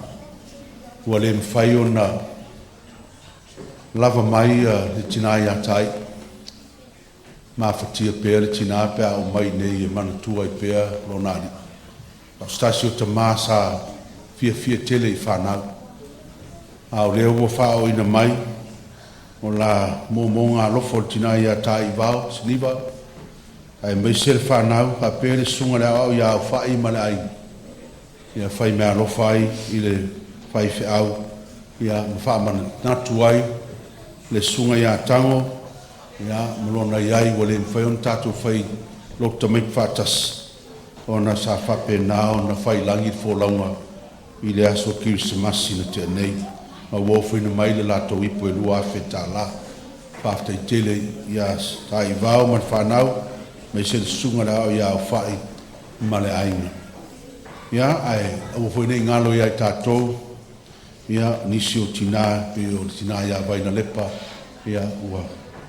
[SPEAKER 1] Ua le mwhai o na lava mai le tina i a tai. Ma whatia pēr le tina pēr o mai nei e mana tua i pēr lo nari. Lau stasio ta maa sa fia tele i whanau. Au leo ua whao ina mai o la mō ngā lofo le tina i a tai i vau, siniva. Ai mai sel whanau, ka pēre sunga le au i au whai ma le ai. Ia whai mea lofai i le whai whi au. Ia mwhaamana natu ai, le sunga i a tango. Ia mlona i ai, wale mwhai on tātou whai Lotu Tamaiti whatas. Ona sa whape nao na whai langi fōlaunga i le aso kirisimasi na te anei. Ma wofu ina mai le lato ipu e lua awhi tā la. Whaftai tele i a tai vau man whanau. Me se sunga la ia o fai male ainga. Ia ai o foi nei ngalo ia tātou. Ia nisi o tina pe o tina ia vai na lepa. Ia ua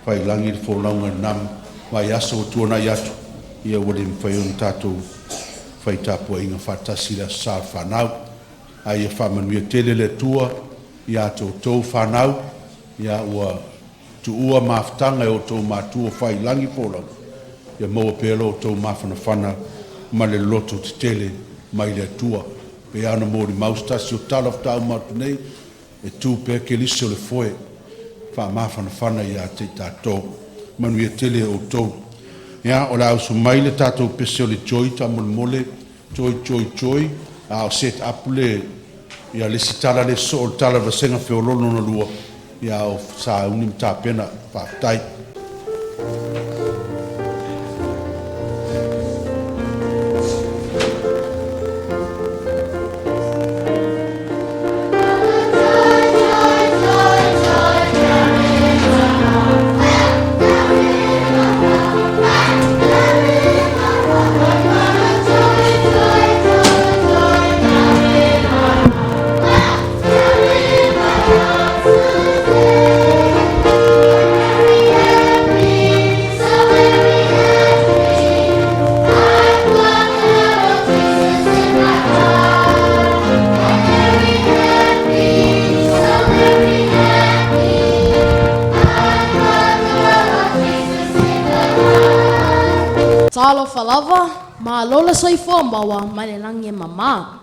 [SPEAKER 1] fai langi le fōlaunga nam vai aso o tuana i atu. Ia ua le mwhai on tātou fai tāpua inga whatasi la sa whanau. Ai e whamanuia tele le tua ia tō whanau. Ia ua tuua maftanga e o tō mātua fai langi fōlaunga. Ia maua pēlo tau mawhanawhana ma le loto te tele mai le tua. Pe ana mōri maustasi o talaf tau matu nei e tū pē ke lisi o le foe. Wha mawhanawhana ia te tātou. Manuia tele o tau. Ia o la ausu mai le tātou pese o le joy ta mole joy. A o set up le ia le sitala le so o tala vasenga whiolono na lua. Ia o sa unim tā pena whaftai.
[SPEAKER 10] Talo falava, ma lola soifua maua mai le langi e mama.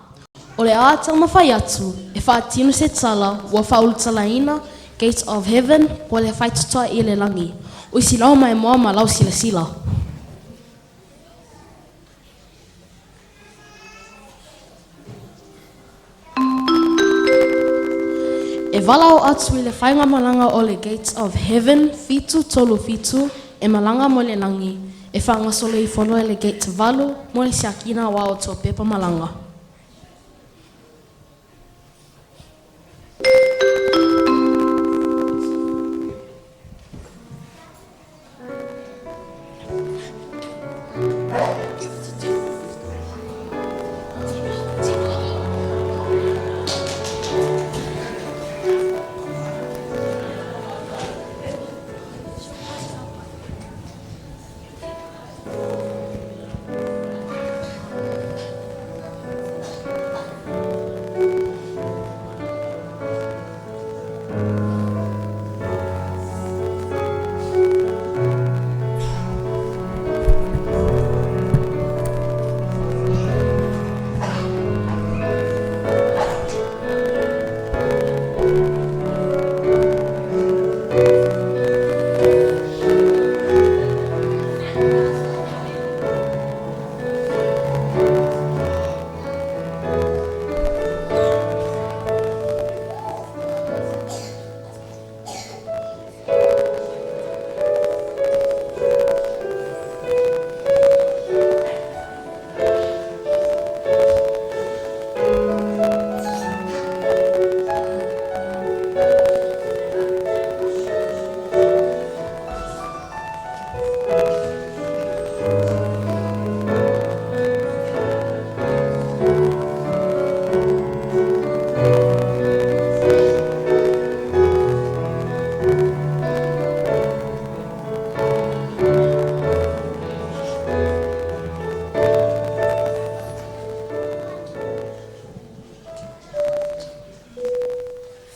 [SPEAKER 10] O le ātau mawhai atu, e whaatinu se tala, ua whaulu Taitaiina, Gates of Heaven, po le whaitutoa i le langi. O isi lau mai moa ma lau sila. E walau atu i le whainga malanga o le Gates of Heaven, fitu tolu fitu, e malanga mo le langi, e whangasolo i whono e le Gate valu, mo le siakina wa o tō pepa malanga.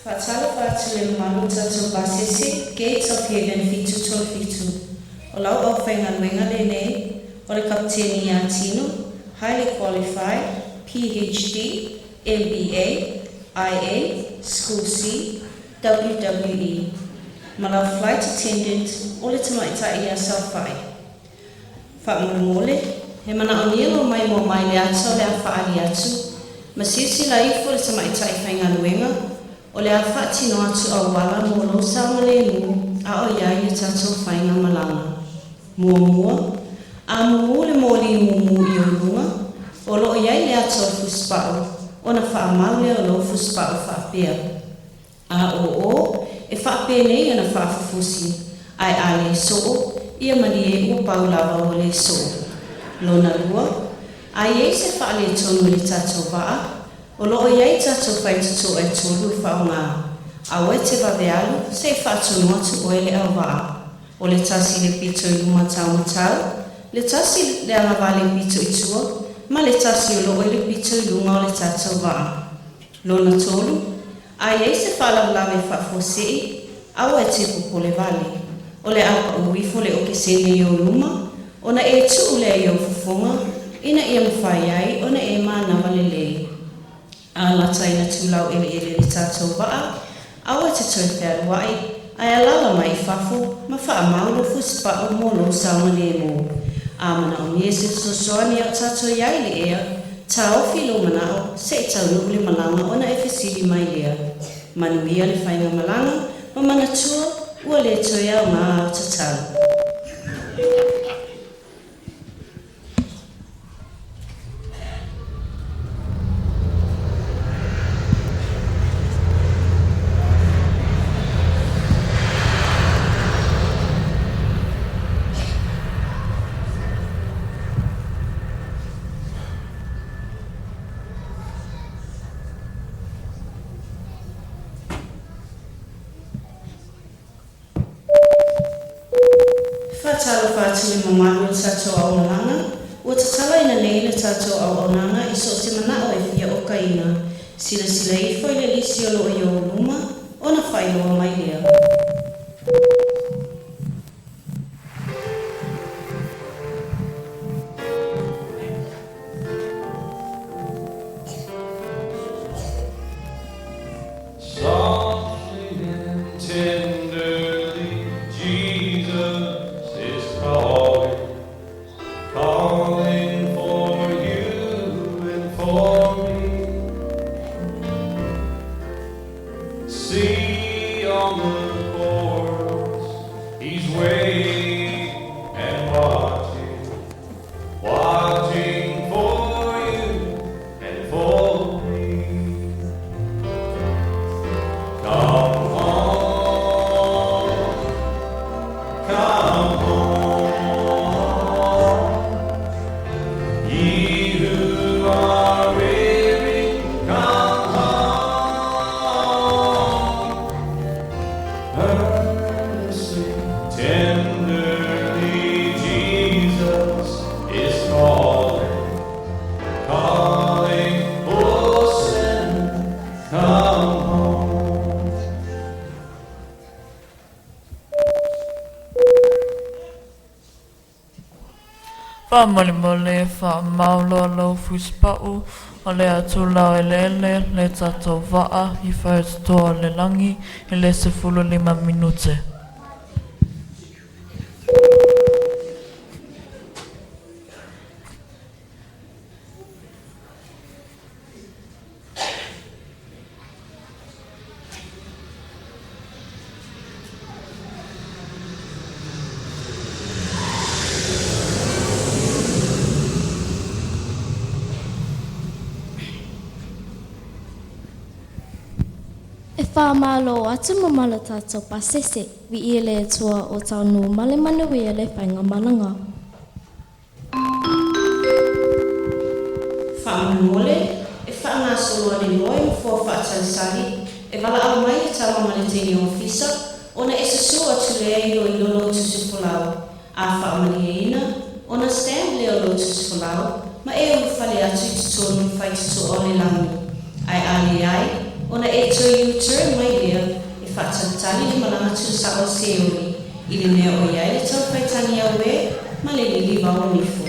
[SPEAKER 13] Whatala whatule malu tato basisi, Gates of Heaven fitu tol fitu. Olau au whainga luenga lene, ole kapteni a tino, highly qualified, PhD, MBA, IA, School C, WWE. Malau flight attendant, ole Taitaiina Sawhai. Whaamole, he mana o nielo mai mo mai le ato le a whaali atu, masisi la ifo le Taitaiina whainga luenga, o le a whaatino atu au wala mo lo saumalenu a o iai le tato whainga malanga. Mua, a mua le moli mumu i o lunga, o lo iai le ato fuspao, o na whaamau le o lo fuspao whaapea. A o, e whaapea nei ana whaafufusi, ai a le soo, ia mani e ua paulawa o le soo. Lona lua, ai e se wha le tonu le tato waa, o lo iai tato whaitutu e tolu whaonga. A we te wawealu, se whaatonu atu o ele au waa. O le tasi le pito i luma tau matau, le tasi le angawale pito i tua, ma le tasi o loo le pito i lunga o le tato waa. Lona tolu, ai e se whalawlawe whafosei, au e te pupo le vale. O le apa uwifo le oke sene i o luma, o na e tu le i o fufunga, ina ia mwhai ai, o na e maanawa le lei. A lata ina tulau ele le tato waa, au e te toifea luai, ai alala mai fafo, ma whaamau lo fuspao mo lo sauma le mo. A mana o mie se sosoani au tato iai le ea, ta ofi lo manao, se tau nuku le malanga o na e fesili mai lea. Manuia le whainga malanga, ma mana tua, ua le toia o ngā au tatau. Whatala whatule mamalu tato au nanga, ua tatala ina nei le tato au nanga i so se manao e fia o kaina, sila ifo i le lisi o lo i o luma, o na whailoa mai lea.
[SPEAKER 3] Mole fa maulo lo fuspau o le atula ele le tato waa I whaet toa le langi I le 15 minute.
[SPEAKER 10] Whamalo atu mamala tato pasese vi ile tua o taunu male manuia le whainga malanga.
[SPEAKER 13] Whaamole, e whaanga solo ni moi fo whaatansari, e wala au mai e tawa maleteni ofisa, ona e susua tu lea I lo Lotu Tamaiti, a whaamaliina, ona stand leo Lotu Tamaiti, ma e ufale atu I tutonu whaitutu o le langi. Ai ali ai, ona e to U-turn mai seoli. I le mea o iai le tau Feituna'i au e, ma le lili wau nifu.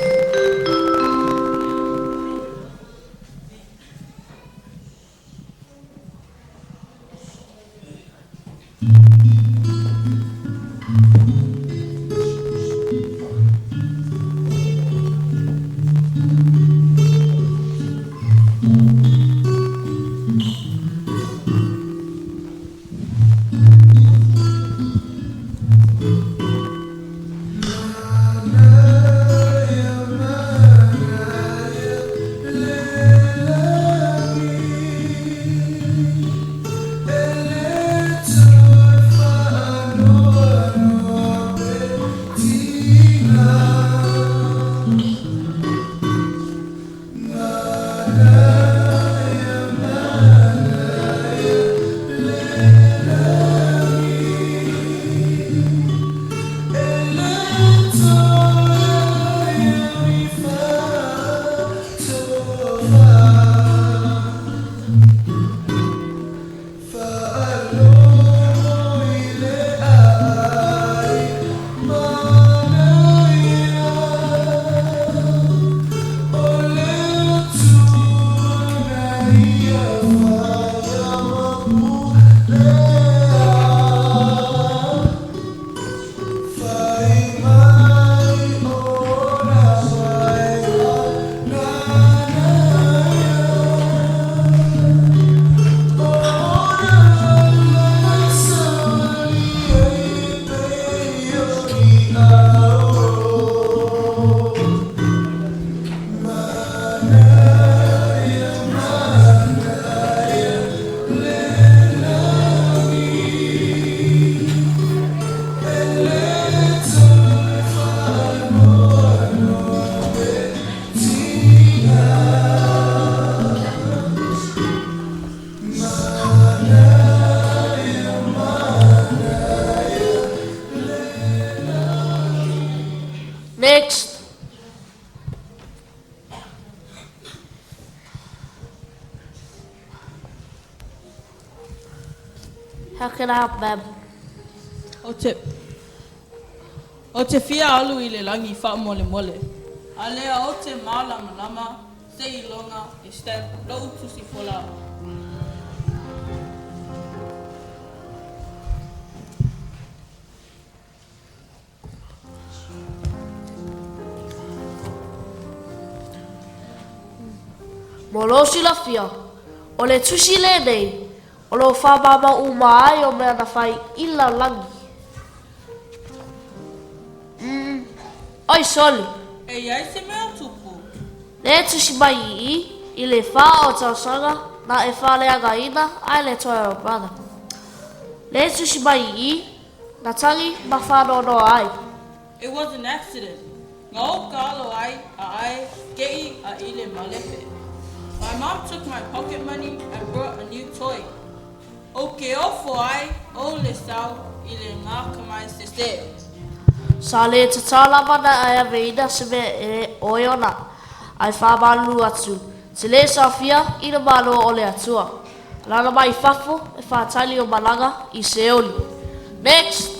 [SPEAKER 14] Next. How can I help, ma'am?
[SPEAKER 3] O te fia alu I le langi wha mole mole. A lea o te mālama lama, te ilonga, e stamp, lau tusi fola.
[SPEAKER 14] Molosi la fia, o le tusi le nei, o lo whamama umai o mea na whai ila langi. Oi soli.
[SPEAKER 3] E iai se mea tupu.
[SPEAKER 14] Le tusi mai I le wha o tausanga na e wha leanga ina ai le toa o brother. Le tusi mai na tangi ma whanono ai.
[SPEAKER 3] It was an accident. Ngā o ka alo ai, a ai, kei a ile malepe. My mom took my pocket money and brought a new toy. O ke ofo ai, o le sau, I le ngā kamai se se.
[SPEAKER 14] Sa le tatalawa na ai aveina se me e oiona. Ai whamalu atu. Te le sa fia ina malo o le atua. Lana mai whafo e whātali o malanga I se oli. Next!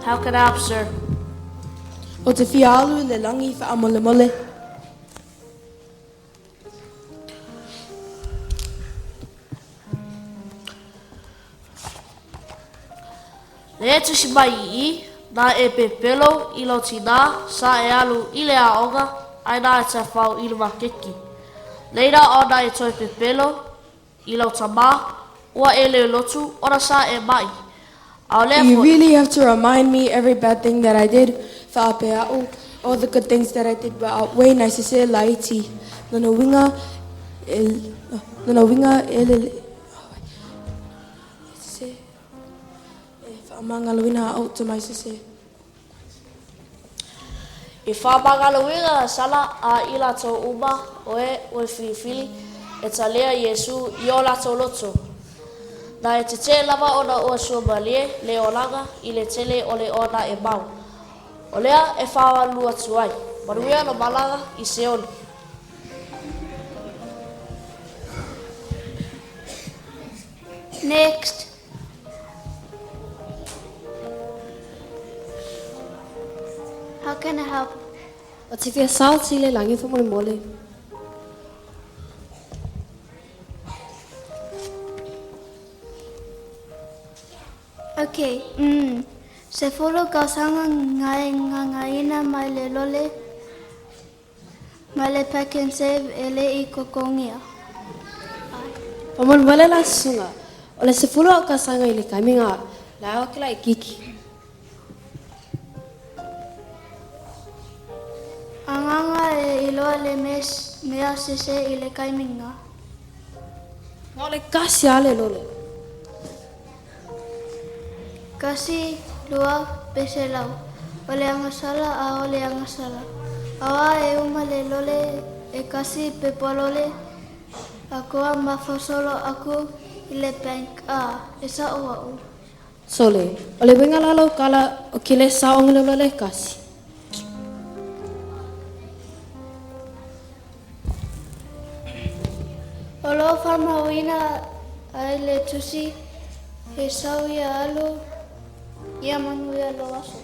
[SPEAKER 14] How can I help, sir?
[SPEAKER 15] O te fia alu le langi wha mole mole.
[SPEAKER 14] Le tusi mai na e pepelo I lo tina sa e alu I le aonga ai na e te whau I le makeki. Leira ona e toi pepelo I lo tama ua e le lotu ora sa e mai.
[SPEAKER 15] You really have to remind me every bad thing that I did. Whaapea'u, all the good things that I did were outweigh na se laiti. Nana winga ele se whaamangaloina out to my sese.
[SPEAKER 14] I whaamangaloina sala a I lato uma oe whiwhili e talea Yesu I o lato loto. Na e te te lava ona o sua malie le olanga I le tele o le ona e mau. O lea e whawa lua tuai. Maruia no malanga I se oli.
[SPEAKER 6] Next. How can I help?
[SPEAKER 2] O te fia sao tile langi fa mole mole.
[SPEAKER 6] Okay. Se folo ka sanga ngaina mai le lole. Mai le pack and save ele I kokongia.
[SPEAKER 2] Pa mole mole la sunga. O le se fulu o ka sanga I le kaiminga. La o kila I kiki.
[SPEAKER 6] Anganga e iloa le mea sese I le kaiminga.
[SPEAKER 2] Ngā le kasi ale lole.
[SPEAKER 6] Kasi lua pese lau. O le angasala a o le angasala. Awa e uma le lole e kasi pepolole. Akoa mawhasolo aku I le bank a e sa o au.
[SPEAKER 2] Sole, o le winga lalau kala o kile saong le lole kasi.
[SPEAKER 6] O lo whamawina ai le tusi he sau ia alo ia manu ia lo aso.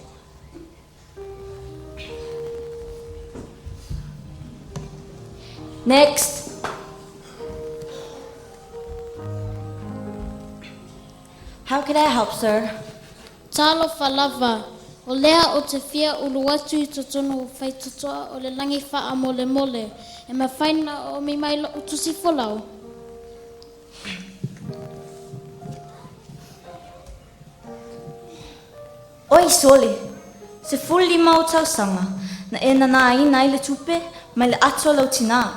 [SPEAKER 16] Next. How can I help, sir?
[SPEAKER 11] Talo falava. O lea o te fia ulu atu I totono whai tutoa o le langi wha mole mole. E ma whaina o mi mai lo utusi folau.
[SPEAKER 16] Oi, Sole. Se fuli mau tausanga. Na e nana ina I le tupe, mai le ato lau tina.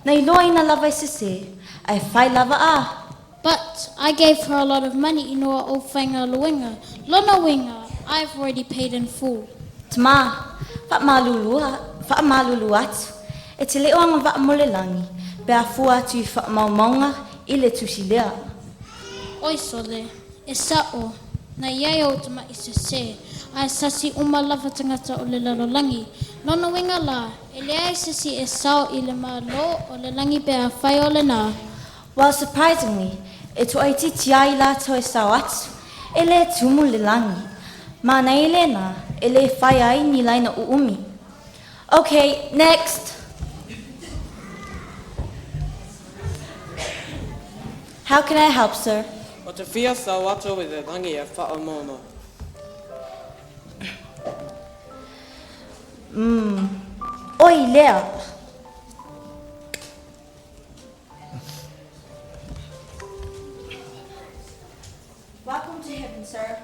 [SPEAKER 16] Na iloa ina lava I sese. Ai whai lava a.
[SPEAKER 11] But I gave her a lot of money in order o whainga luenga. Lona winga, I've already paid in full.
[SPEAKER 16] Tama, whaamalulu atu. E te leo anga wa mole langi. Bea fua atu I whaamaumaunga I le tusi lea.
[SPEAKER 11] Oi Sole, e sao. Na iai o tama I se se. Ai sasi uma lava tangata o le lalolangi. Lona winga la, e lea I sasi e sao I le malo o le langi bea whai o le nā.
[SPEAKER 16] Well, surprisingly, e to ai titi ai la to e sao atu. E le tumu le langi. Ma na ele na, e le whai ai ni laina uumi. Okay, next. How can I help, sir?
[SPEAKER 17] O te fia sau atu I le langi e whaamono.
[SPEAKER 16] Oi, lea. Welcome to heaven, sir.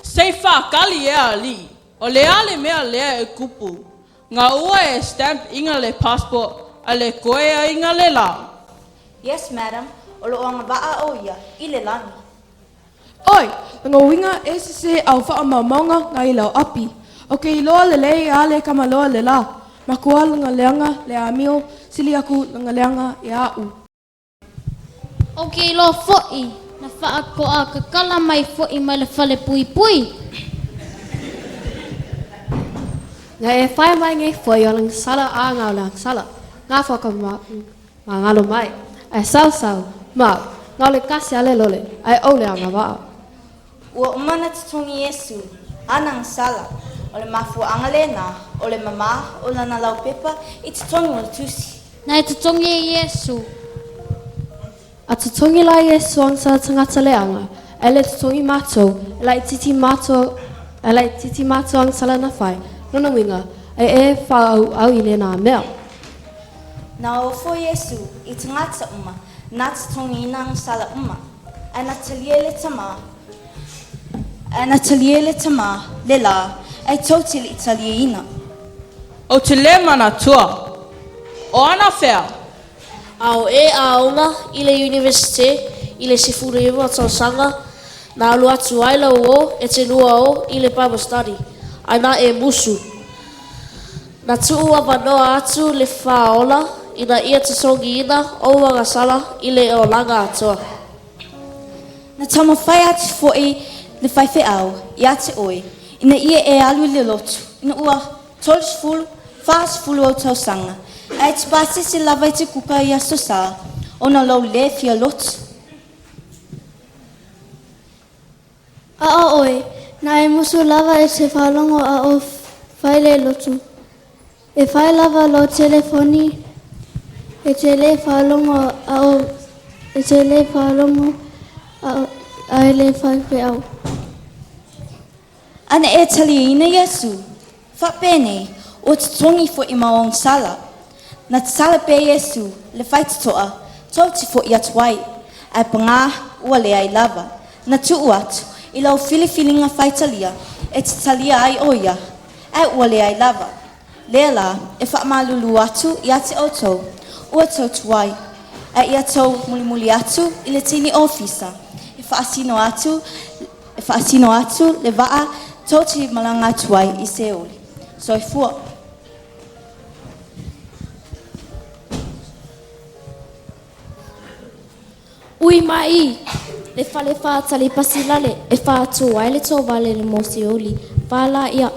[SPEAKER 18] Sei whakali e ali. O le ale mea lea e kupu. Ngā ua e stamp inga le passport, a le koea inga le la.
[SPEAKER 16] Yes, madam. O lo anga waa o ia, I le langi.
[SPEAKER 15] Oi, ngā winga e se au whaamaumaunga ngā I lau api. O ke iloa le lei a le kamaloa le la. Makua langa leanga le amio, sili aku langa leanga e au.
[SPEAKER 11] O ke ilo fo'i, na whaako a kakala mai fo'i mai le whale pui pui.
[SPEAKER 2] Nga e whai mai ngai fo'i o lang sala a ngau lang sala. Ngā whaka ma ngalo mai. Ai sau, mau, ngau le kasi ale lole, ai au le anga waa.
[SPEAKER 16] Ua umana tutungi Yesu, anang sala. O le mafua angale na, o le mama, o lana lau pepa, I tutongi o le tusi.
[SPEAKER 11] Na e tutongi e Yesu.
[SPEAKER 2] A tutongi la Yesu ang sa tangata leanga, e le tutongi mato, e lai titi mato ang sala na whai, nona winga, e whau au I le nā mea.
[SPEAKER 16] Na o fo Yesu, I tangata uma, na tutongi inang sala uma, e na talie le tama, le la, e tautili I talie ina.
[SPEAKER 18] O te le mana tua. O ana whea.
[SPEAKER 14] Au e aunga I le university, I le sifuru iwa tausanga, na alu atu aila o e te lua o I le Bible study. Aina e musu. Na tuu wanoa atu le whaola, ina ia te songi ina, o wangasala I le o langa atua.
[SPEAKER 16] Na tama whai atu fo'i le whai au, I ate oi, ina ia e alu le lotu, ina ua tolis fulu, whaas fulu au tausanga. E te pāse se lava I te kuka I aso sā, o na lau le fia lotu.
[SPEAKER 10] A oi, na e musu lava e se whalongo a o whaile lotu. E whai lava lo telefoni, e te le whalongo a o, e te le whalongo a ele whaipe au.
[SPEAKER 16] Ana e Taitaiina Yesu, whapene, o te tongi fo I maong sala. Na te sala pe Yesu, le whaitatoa, tau te fo I atuai, ai panga ua le ai lava. Na tuu atu, I lau whiliwhilinga whaitalia, e te talia ai oia, ai ua le ai lava. Lea la, e whaamalulu atu I ate otou, ua tau tuai, ai I atou muli atu I le tini ofisa, e whaasino atu le waa, tau te malanga tuai I se oli. So I fua.
[SPEAKER 10] Ui mai, le whale whaatali pasilale, e whaatua ai le tō wale le mosi oli, whala ia.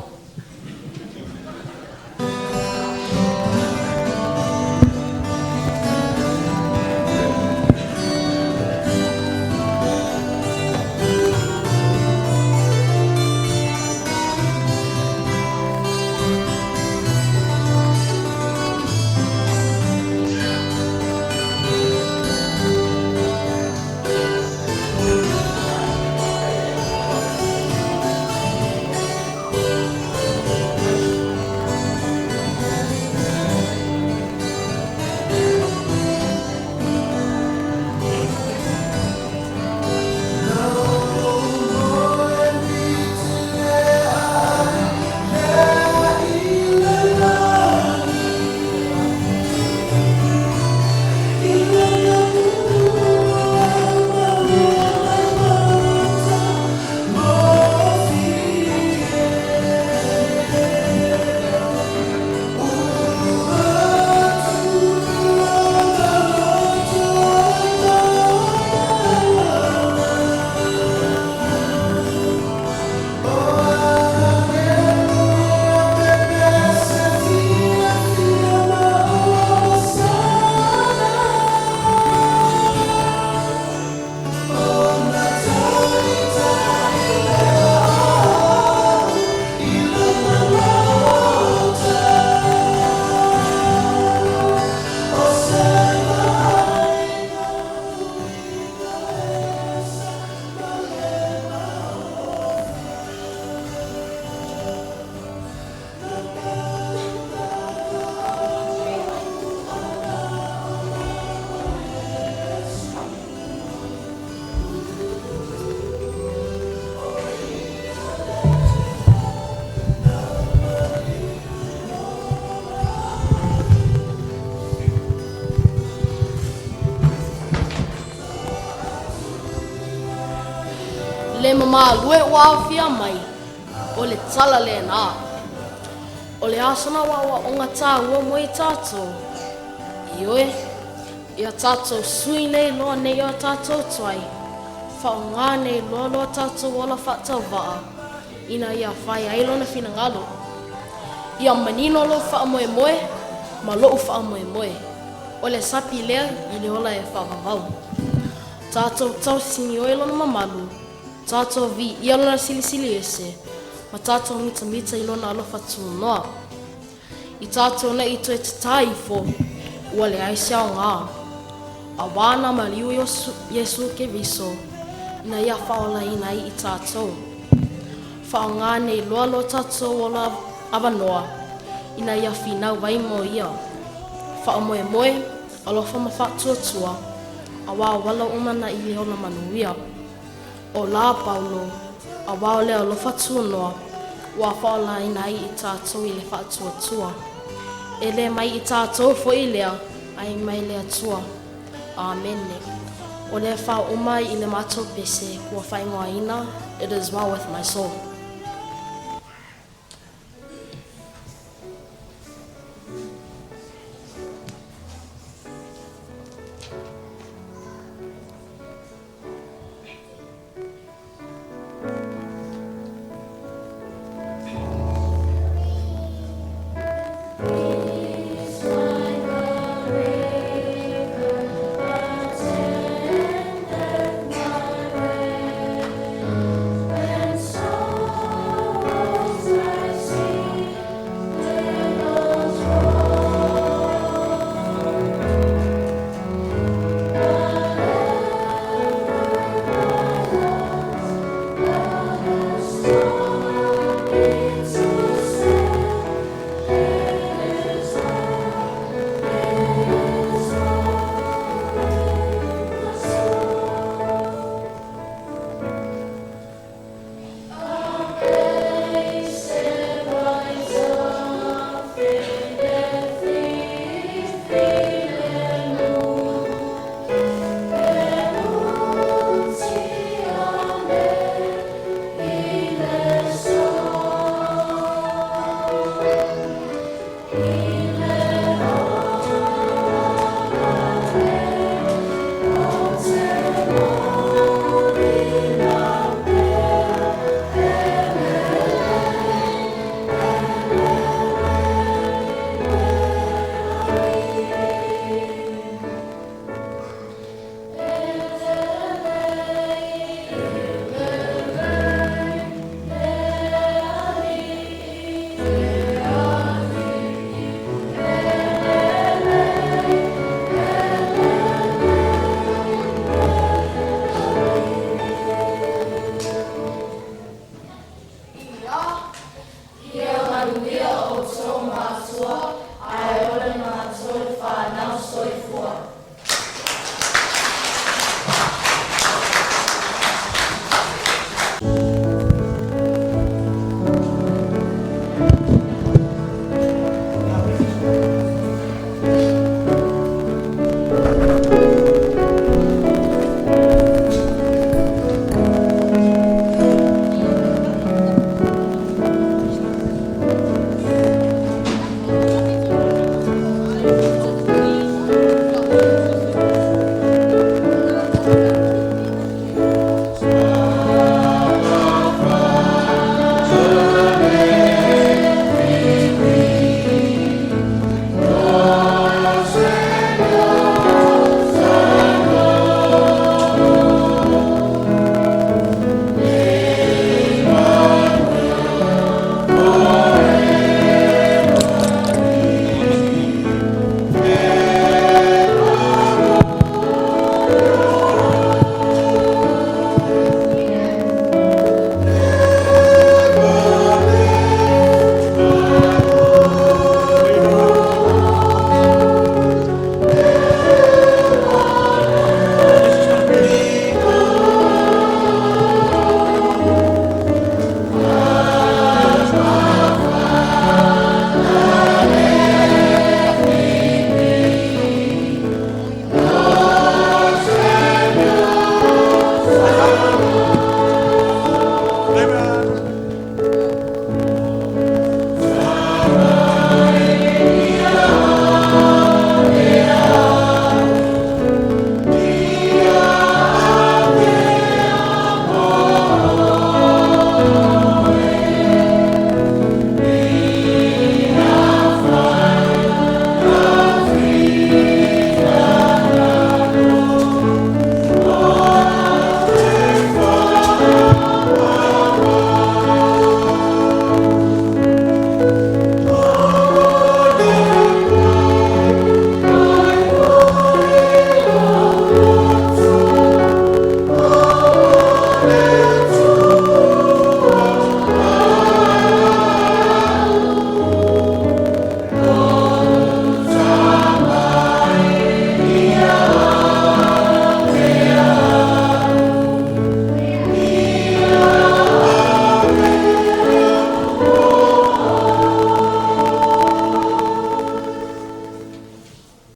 [SPEAKER 19] Le mama lue wa fia mai o le tala le na o le asana wa onga ta ua mo I tato ioe ia tato sui nei loa nei o tato tuai whaonga nei loa loa tato wala whata waa ina ia whai ailo na fina ngalo ia manino lo wha moe moe ma lo wha moe moe o le sapi lea I le ola e whawawau tato tau sini oe lona mamalu tato vi ia lona silisili ese ma tato mita mita I lona alofa tunoa I tato na I toe te taifo ua le aisea o ngā a wana ma liu Yesu ke viso ina ia whaola ina I tato whao ngā nei loa lo tato ola awanoa ina ia whinau vai mo ia whao moe moe alofa ma whatuatua a wā wala umana I le ona manuia o la Paulo a wā lea alofa tunoa ua whaola ina I tato I le whatuatua e le mai I tato fo I lea ai mai lea tua Amene. O le whao umai I le mato pese kua whaingoa ina, it is well with my soul.
[SPEAKER 10] When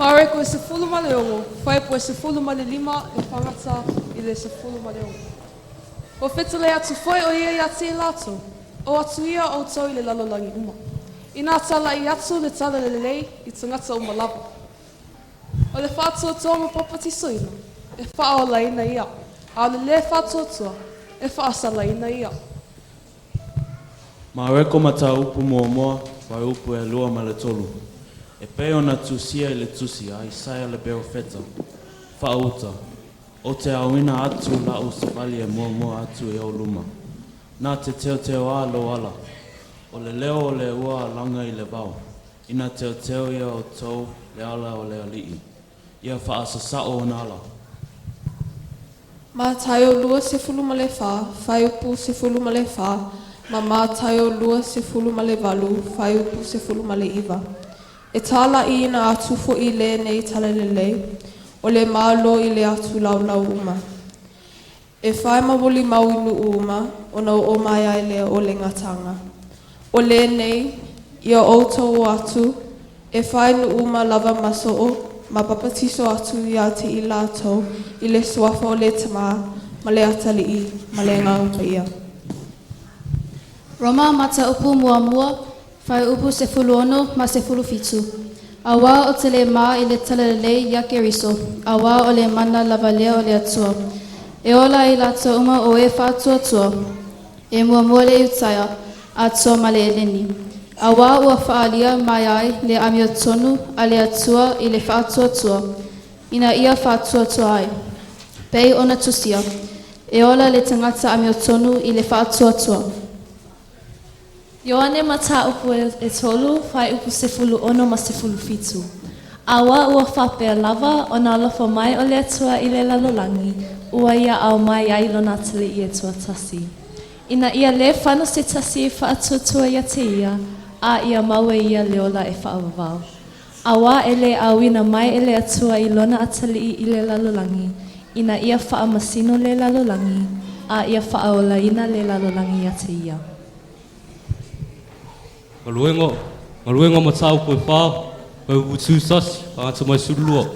[SPEAKER 15] Pare ko se fulu ma le ongo, fai po se fulu ma le lima e whangata I le se fulu ma le ongo. O whetale atu foi o ia te lato, o atu ia o tau I le lalolangi uma. I nā tala I atu le tala le lei I tangata uma lava. O le whātua toa ma papati soina, e whao laina ia. A le le whātua toa, e whaasa laina ia.
[SPEAKER 20] Ma reko mata upu mua mua, wai upu e lua ma le tolu. E peo na tusia I le tusia, I saia le beo feta. Whauta, o te awina atu la o sefali e mua mua atu e o luma. Nā te teo teo a lo ala, o le leo o le ua langa I le vau. Ina teo teo ia o tau le ala o le alii. Ia whaasa sao o nala.
[SPEAKER 15] Ma tayo lua se fulu ma le wha, whai upu se fulu ma le wha, ma tayo lua se fulu ma le walu, whai upu se fulu ma le iwa. E tala I na atu fo I le nei tala le lei, o le malo I le atu lau lau uma. E whai mawoli mau inu uma, o na o mai ai lea o le ngatanga. O le nei, ia outou atu, e whai nu uma lava maso o, ma papatiso atu ia te I lātou, I le suafa o le tamā, ma le atali I, ma le ngāupa ia.
[SPEAKER 21] Roma mata upu mua mua, whai upu se fulu ono ma se fulu fitu. A wā o te le mā I le tala le lei ia ke riso, a wā o le mana lava lea o le atua. E ola I lātou uma o e whātua tua, e mua mua le utaia, a tua ma le eleni. A wā ua whaalia mai ai le amio tonu a le atua I le whātua tua, ina ia whātua tua ai. Pei ona tusia, e ola le tangata amio tonu I le whātua tua.
[SPEAKER 22] Ioane mata upu e tolu, whai upu se fulu ono ma se fulu fitu. Awa ua whapea lava o nā lofa mai o le atua I le lalolangi, ua ia au mai ai lona tele I atua tasi. Ina ia le whana se tasi e whaatuatua ia te ia, a ia maua ia leola e whaavavau. Awa ele awina mai ele atua I lona atali I le lalolangi, ina ia whaamasino le lalolangi, a ia whaaola ina le lalolangi ia te ia.
[SPEAKER 23] Maluenga matau koe whā, koe utu sasi, whangata mai surulua.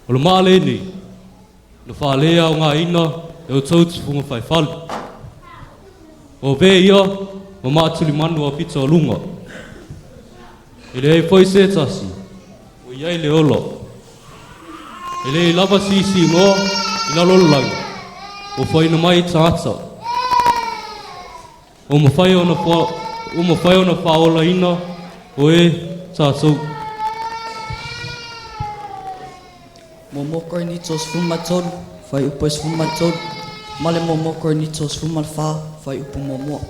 [SPEAKER 23] O le maa le ni, le wha lea o ngā ina, e o tautu whunga whai whali. O ve ia, ma maa tuli manu a pita o lunga. E le hei whai se tasi, o iai le olo. E le hei lava sisi ngoa, I la lololangi, o whaina mai taata. O ma whai ona whaola ina, o e tātou.
[SPEAKER 24] Momoko I nitos fumatol, whai upo es fumatol, male momoko I nitos fumalwha, whai upo momo.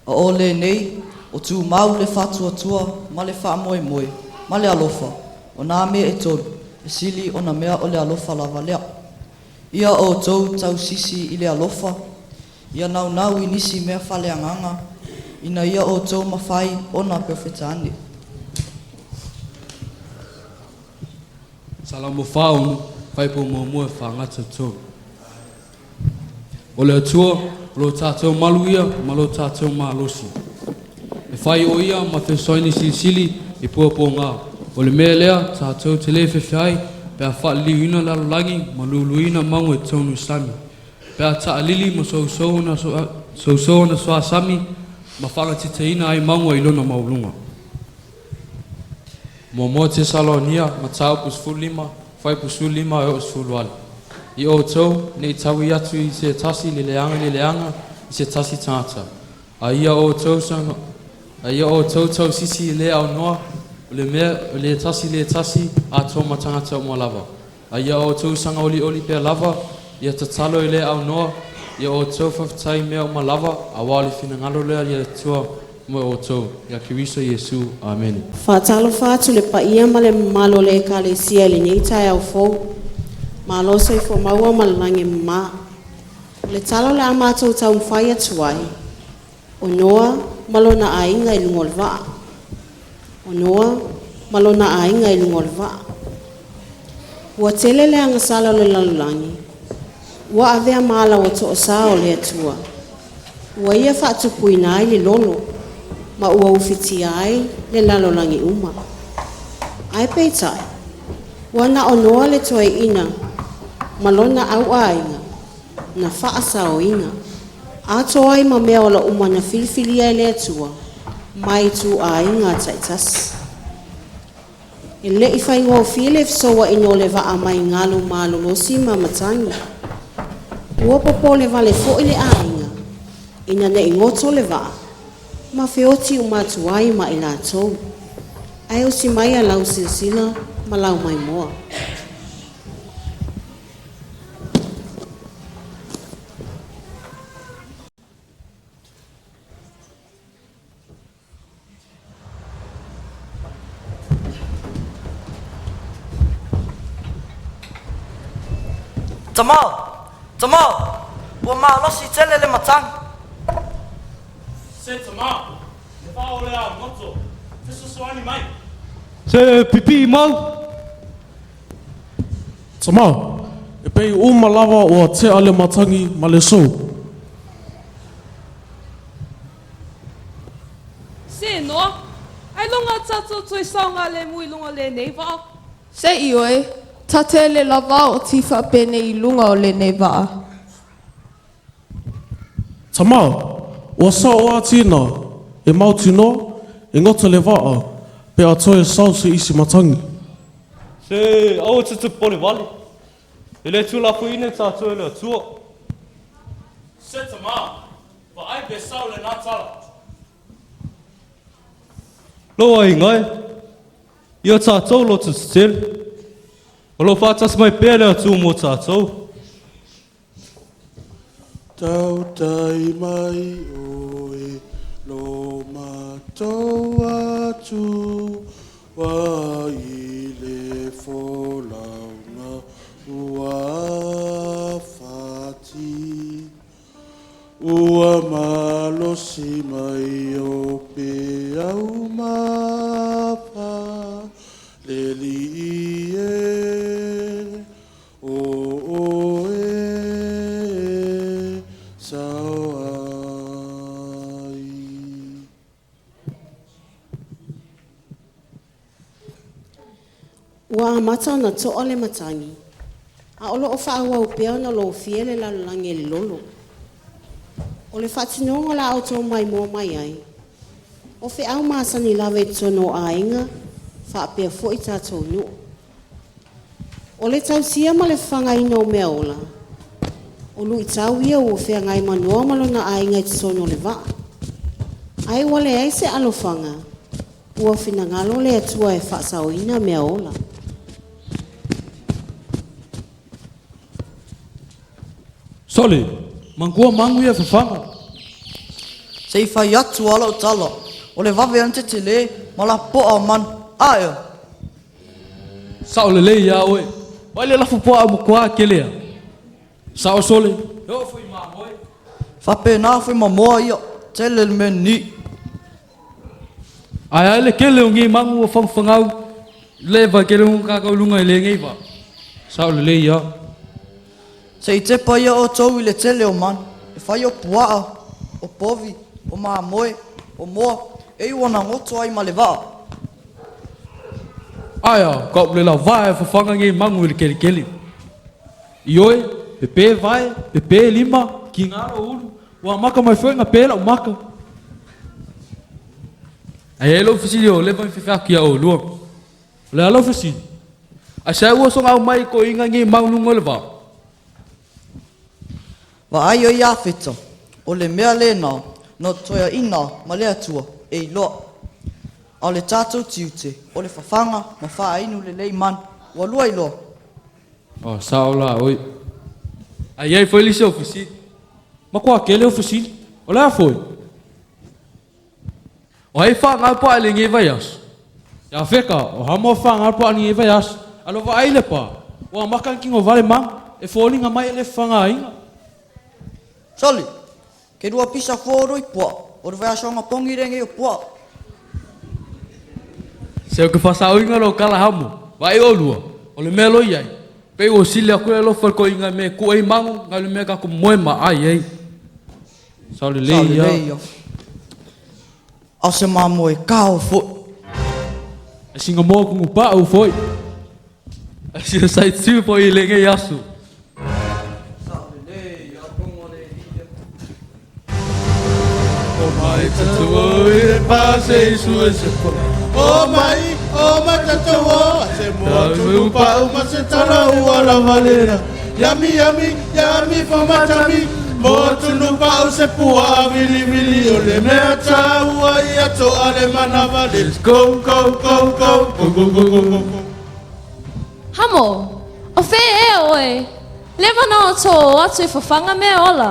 [SPEAKER 24] A o le nei, o tū mau le whatua tua, male wha moe moe, male alofa, o nā mea e tolu, e sili o na mea o le alofa lava lea. Ia o tau tau sisi I le alofa, ia nau nau I nisi mea whale anganga, ina ia o tau mawhai o nā Featuna'i.
[SPEAKER 23] Salamu whaunu, whaipo mua e whangata tō. O le atua, lo tātou maluia, ma lo tātou malosi. E whai o ia, ma te soini sili, I puapo ngā. O le mea lea, tātou te le whewhai, pēr whaaliu ina lalolangi, ma luluina mangu e tonu sami. Pēr taa lili, ma sousou na soa sami, ma whangatitaina ai mangu I lona maulunga. Momo te salonia, ma tau pus fulima, whai pus fulima e os fuluali. I o tau, nei tau I atu I se tasi le leanga, I se tasi tangata. A ia o tau sanga, a ia o tau sisi le au noa, o le tasi, a tau ma tangata o mua lava. A ia o tau sanga oli pia lava, ia tatalo I le au noa, ia o tau whawhitai mea o ma lava, a wali fina ngalo lea ia tua, mo o tau, ia kiriso Yesu, amen.
[SPEAKER 8] Whātalo whātu le paia ma le malo le ekalesia le nei tai au fau. Ma loso I fo maua ma lange ma. Le talo le amatou tau mwhai atuai. O noa malona ainga I lungo le waa. O noa malona ainga I lungo le waa. Ua tele le angasala le lalulangi. Ua avea maala o to o sao le atua. Ua ia whaatupuina ai le lolo. Ma ua uwhiti ai le lalulangi uma. Ai peitai, wana onoa le Taitaiina, malona au ainga, na whaasao inga. Ato ai ma mea ola umana filifilia le atua, mai tu a inga taitasi. E le I whai ngō while fisoa ino le wa mai ngalu malolosi ma matangi. Ua popo le vale fo ile a inga, ina ne ingoto le wa, ma feoti umatu ai ma ila tou. Ai o si mai a lau silsila, ma lau mai moa.
[SPEAKER 4] Tamau, ua malosi tele le matang.
[SPEAKER 20] Se tamau, e whao le a moto, fisosoani mai.
[SPEAKER 5] Se pipi mau.
[SPEAKER 7] Tamau, e pei uma lava o te ale matangi ma le sou.
[SPEAKER 15] Se noa, ai longa tato toi saunga le mui lunga le nei wao. Se ioi, tate le lava o tifa pene I lunga o le nei waa.
[SPEAKER 7] Tamau, o sa o atina, e mau tino, e ngota le waa, pe atoe sau se isi matangi.
[SPEAKER 5] Se au te pole vale. E le tula kuine tātou le atua.
[SPEAKER 20] Se tamau, wa ai pe sau le nātala.
[SPEAKER 5] Lo ai ngai. Ia tātou lo te stel. O lo whātas mai pēle atu mō tātou.
[SPEAKER 1] Tau tai mai oe, lo mātou atu, wa I le wholauna ua whati. Ua malosi mai o pe au mapa, le li e, o e, sao ai.
[SPEAKER 8] Ua amata na toa le matangi. A olo o whaua upea na lo fiele la lange le lolo. O le whatinonga la auto mai mua mai ai. O whi au maasani lawe tono a inga, whaapea fo I tātou nu. O le tau sia ma le whanga ino mea ola. O lu I tau ia o whea ngai manua malona a inga I tono le wa. Ai wale ai se alo whanga. Ua whina ngalo le atua e whaasao ina mea ola.
[SPEAKER 5] Soli, mangua mangu ia whawhanga.
[SPEAKER 24] Sei whai atu ala o tala. O le wawe ante te le, ma la poa man. Aia.
[SPEAKER 23] Sao le lei ia oe. Wai le lafu poa mo kua ke lea. Sao sole. Heo fui maa moe.
[SPEAKER 24] Whape nā fui ma moa ia. Tele le men ni.
[SPEAKER 23] Ai ai le kele o ngi mangu o whangwhangau. Le va kele o kakau lunga I le ngei wa. Sao le lei ia.
[SPEAKER 24] Sei te pa ia o tau I le tele o man. E whai o puaa, o povi, o maa moe, o moa. E wana ngoto ai ma le waa.
[SPEAKER 23] Aia, kau le la vai whawhanga ngi mangu I le kele kele. I oe, pepe vai, pepe lima, ki ngaro ulu. Wa maka mai whenga pēla o maka. Ai elo fisili o lewa whiwhaki a o lua. Le alo fisili. Ai sa ua songa au mai ko inga ngi maunungo le wā.
[SPEAKER 24] Wa ai o ia whita. O le mea le nā, no toia ina ma le atua, e I loa. Au le tātou tiute, o le whawhanga, ma wha inu le lei man, wa lua I loa.
[SPEAKER 23] O, sao la, oi. Ai ai foi lise o fisili. Ma kua kele o fisili. O lea foi. O hei wha ngā pā ele nge vai asu. Ia wheka, o hamo wha ngā pā nge vai asu. Alo wa aile pā. O makan kingo vale mang. E fōlinga mai ele whanga inga.
[SPEAKER 24] Soli, ke rua pisa fōro I pua. O rwea songa pongi renge o pua.
[SPEAKER 23] Se o ke whasao inga lo kala hamu. Vai o lua. O le mea loi ai. Pei o sili a kule lo whalko inga me ku ei mangu. Ngai le mea kako moe ma ai ei. Sao le leia.
[SPEAKER 24] Au se mā moe kao fo.
[SPEAKER 23] Singa mo kung upa o foi. Siya sa itu po ilenge yasu.
[SPEAKER 1] Oh my tatawa e pase sua se po. Oh my tatawa se mo tu pa uma se tara wala valera. Yummy yummy yummy for matami. Mo tu no pa se pua vili vili o le mea taua ia to ale manava. Let's go go go go go go go go go.
[SPEAKER 10] Hamo, o fe e oe. Leva na o tō atu e whawhanga me ola.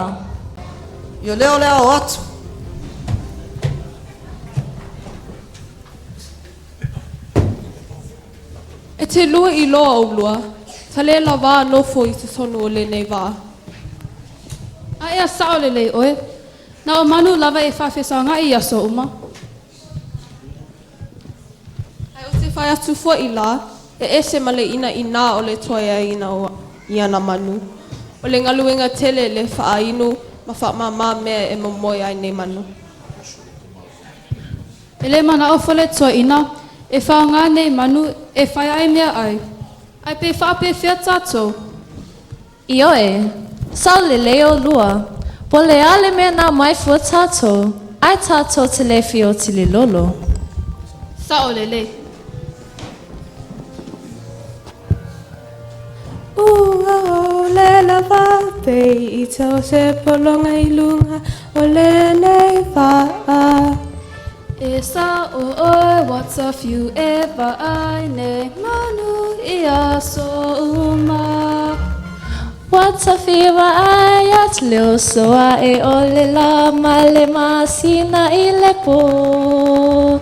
[SPEAKER 24] Io leo leo atu.
[SPEAKER 15] E te lua I loa o lua, tale la wā nofo I te tonu o le nei wā.
[SPEAKER 21] A ea sao lele oe. Na o manu lava e whawhesa ngai aso uma.
[SPEAKER 15] Ai o te whai atu fua I la, e ese male ina I nā o le toia ina o iana manu. O le ngaluenga tele le wha inu, ma wha mā mea e momoi ai nei manu.
[SPEAKER 21] E le mana o whale toa ina, e whaanga nei manu e whai ai mea ai. Ai pe whaape whia tātou.
[SPEAKER 22] I oe, sao le leo lua. Po le ale mea nā mai fua tātou. Ai tātou te le fio ti le lolo.
[SPEAKER 21] Sao lele.
[SPEAKER 2] O le lava pei I tau se polonga I lunga o le nei wha.
[SPEAKER 21] E sa o oe, what's a few ever ai ne manu I aso uma.
[SPEAKER 22] What's a fever ai at leo soa e ole la male masina I le po.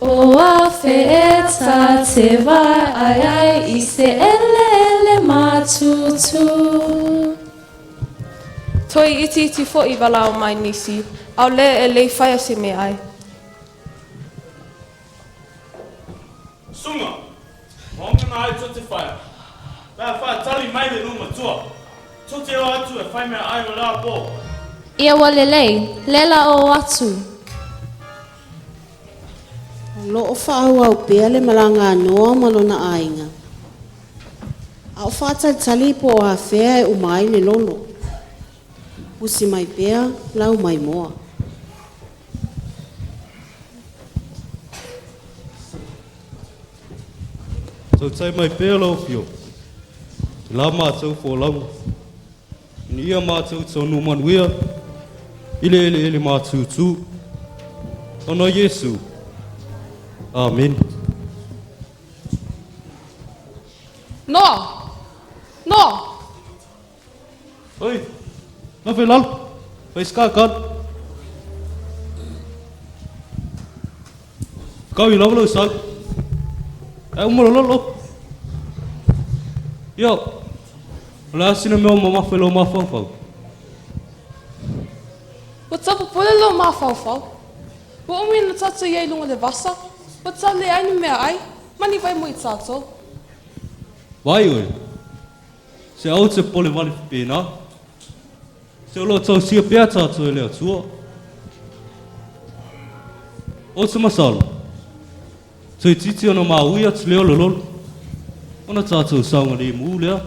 [SPEAKER 22] O a feta te vai ai ai I se ele matutu.
[SPEAKER 15] Toi iti iti fo I wala o mai nisi, au le e lei whaia se me ai.
[SPEAKER 20] Sunga, mongana ai to te whaia. Pea whaia tali mai le numa tua. To te o atu e whai mea ai o la po.
[SPEAKER 22] Ia walelei, lela o atu.
[SPEAKER 8] Lo o whaau au pea le malanga noa malona ainga. Au whaatai tali po a whea e umai le lolo. Usi mai pea, lau mai moa.
[SPEAKER 5] Tau tai mai pēr lau fio. La mātou fō lau. Ni ia mātou tonu manuia. Ele mātou tū. Ono Yesu. Amen.
[SPEAKER 15] No! No!
[SPEAKER 5] Oi, na whi lal. Wai skakan. Kau I lau lau sang. Ai umaro lolo. Yo. La sina me o mamawhelo mawhawhau.
[SPEAKER 15] What's up, pole lo ma fau fau. Wa umi na tatu iei lunga le vasa. What's up le aini mea ai. Mani vai mo I tātou.
[SPEAKER 5] Vai oi. Se au te pole wali pēnā. Se o lo tau sia pēa tātou e lea tua. O te masalo. Tui titi ona mā uia te leo lololo. Ona tātou saunga le mū lea.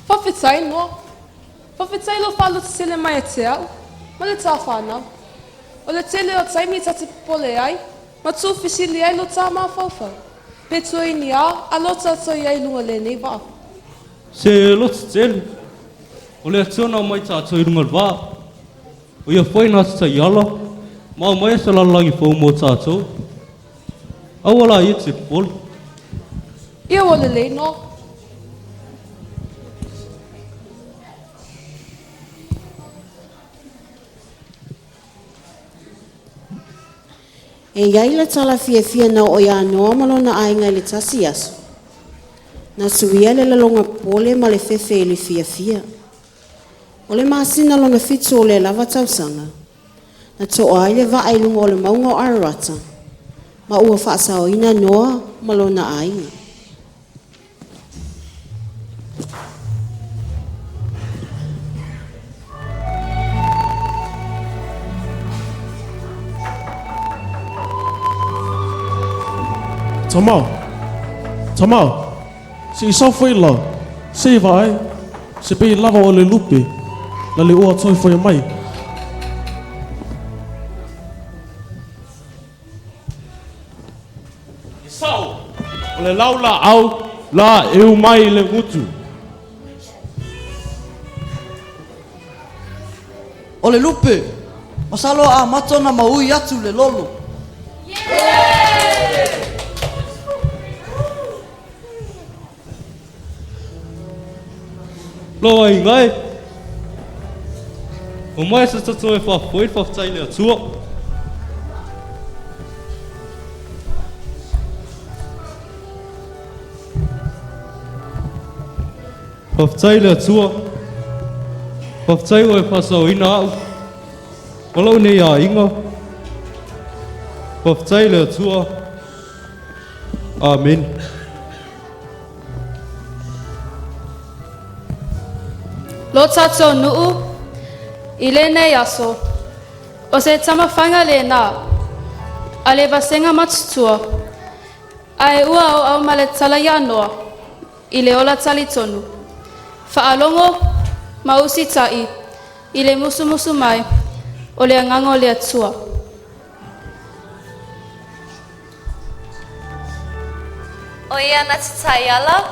[SPEAKER 15] Whawhetai no. Whawhetai lo whalo te sele mai e te au. Ma le tā whānau. O le tele o taimi ta te pole ai. Ma tū whisili ai lo tā mā whawhau. Pe tui ni a lo tātou iei lunga le nei wā.
[SPEAKER 5] Se lo te tele. O lea tūna mai tātou I runga le wā. O ia whai nā te tai ala. Mau mai e se lalangi whau mō tātou. Awala I te pole.
[SPEAKER 15] Ia wale le no.
[SPEAKER 8] E iai le tala fia na o ia noa malona ainga I le tasi aso. Na suia le lalonga pole ma le fefe le fia. O le masina longa fitu o le lava tausanga. Na to ai le va ai lunga o le maunga o ararata. Ma ua whaasa o ina noa malona ainga.
[SPEAKER 7] Tama. Si sau foi la. Se vai. Se pe lava o le lupe. La le ua toi foi mai.
[SPEAKER 5] Sau. O le lau la au. La eu mai le ngutu.
[SPEAKER 24] O le lupe. Masalo a matona maui atu le lolo.
[SPEAKER 5] Lo ai ngai. O mai se tatu e whawhoi whawhtai le atua. Whawhtai le atua. Whawhtai o e pasau ina au. Walau nei a inga. Whawhtai le atua. Amen.
[SPEAKER 21] Lo tatou nuu, I le nei aso, o se tamawhanga le nā, a le vasenga matutua, a e ua au ma le tala ia noa, I le ola tali tonu, whaalongo, mausi tai, I le musu mai, o le angango le atua.
[SPEAKER 3] O ia na tatai ala,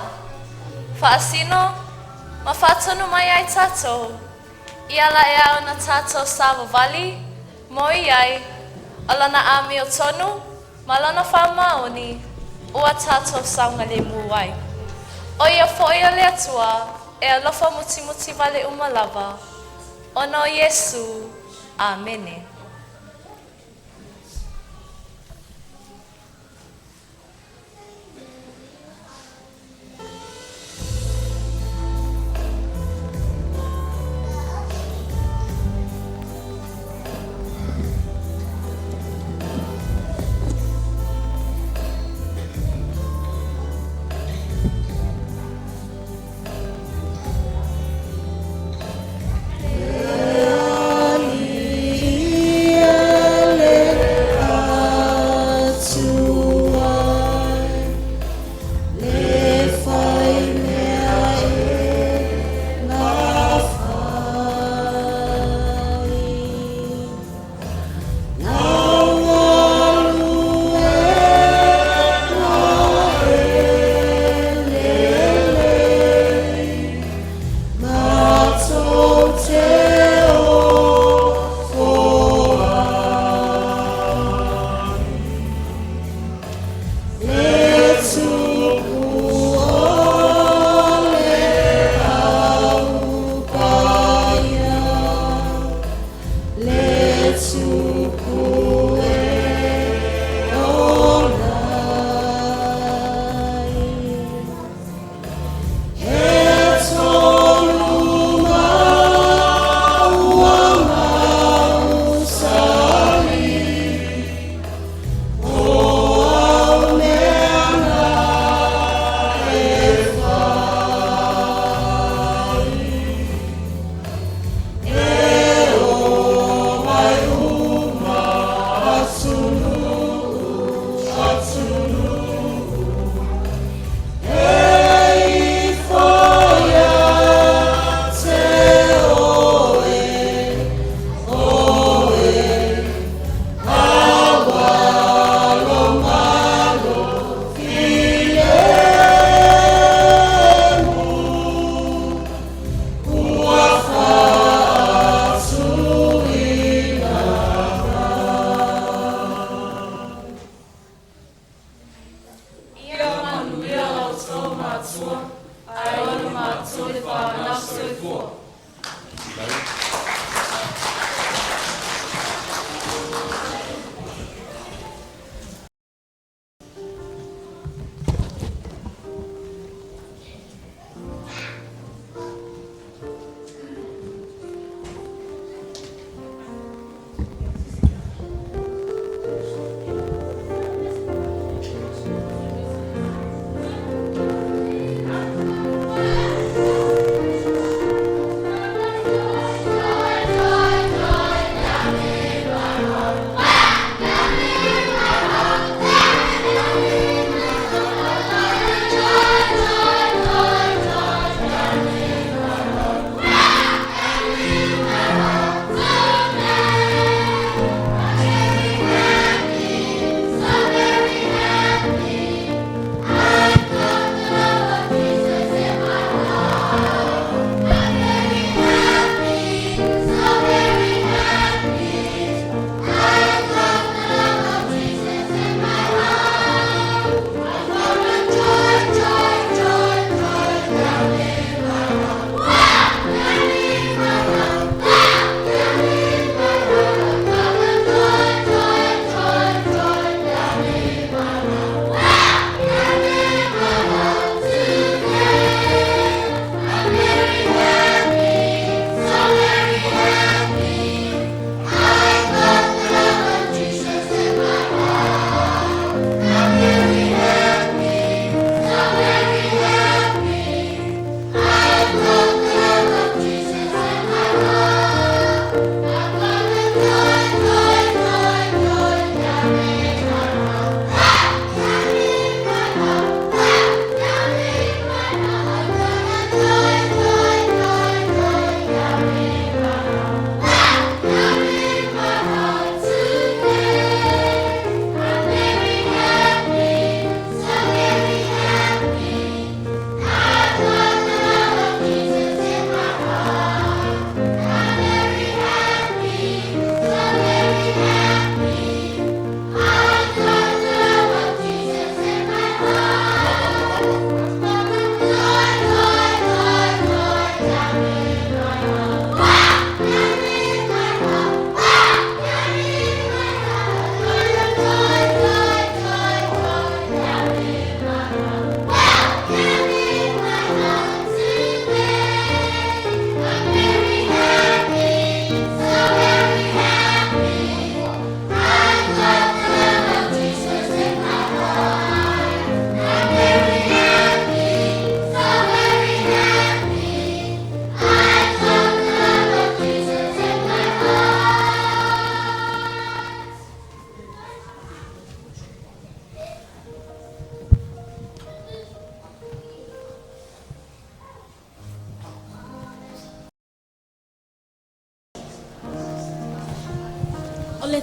[SPEAKER 3] whaasino, ma whatonu mai ai tātou. Iala e au na tātou sawa vali, mo I ai, ala na ami o tonu, ma lana whamaoni, ua tātou saunga le muai. O ia foia le atua, e alofa muti vale umalava. Ono Yesu, amene.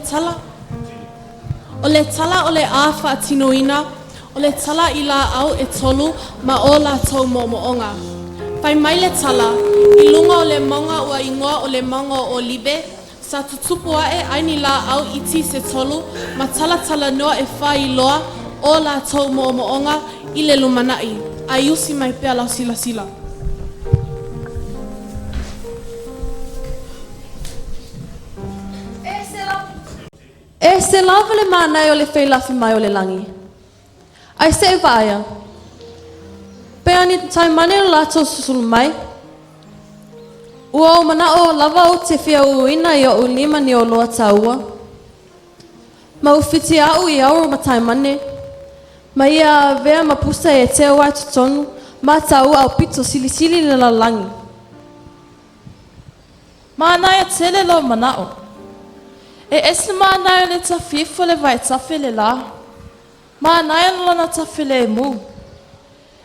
[SPEAKER 15] tala. O le tala o le a whaatinoina, o le tala I la au e tolu ma o la tau mo'omo'onga. Pai mai le tala, I lunga o le maunga ua ingoa o le maunga o libe, sa tutupu ae aini la au iti se tolu, ma tala noa e whai loa o la tau mo'omo'onga I le lumanai. Ai usi mai pea lau sila.
[SPEAKER 6] E se lava le mānai o le whailafi mai o le langi. Ai se e vaia. Pea ni tai mane o lātou susulu mai. Ua o mana o lava o te whia uina I o ulima ni o loa taua. Ma uwhiti au I auro ma tai mane. Ma ia vea ma pusa e te wai tutonu. Ma taua au pito silisili le la langi.
[SPEAKER 18] Mānai a tele lo manao. E ese mānai o le tawhifo le vai tawhi le la. Mānai o lana tawhi le mu.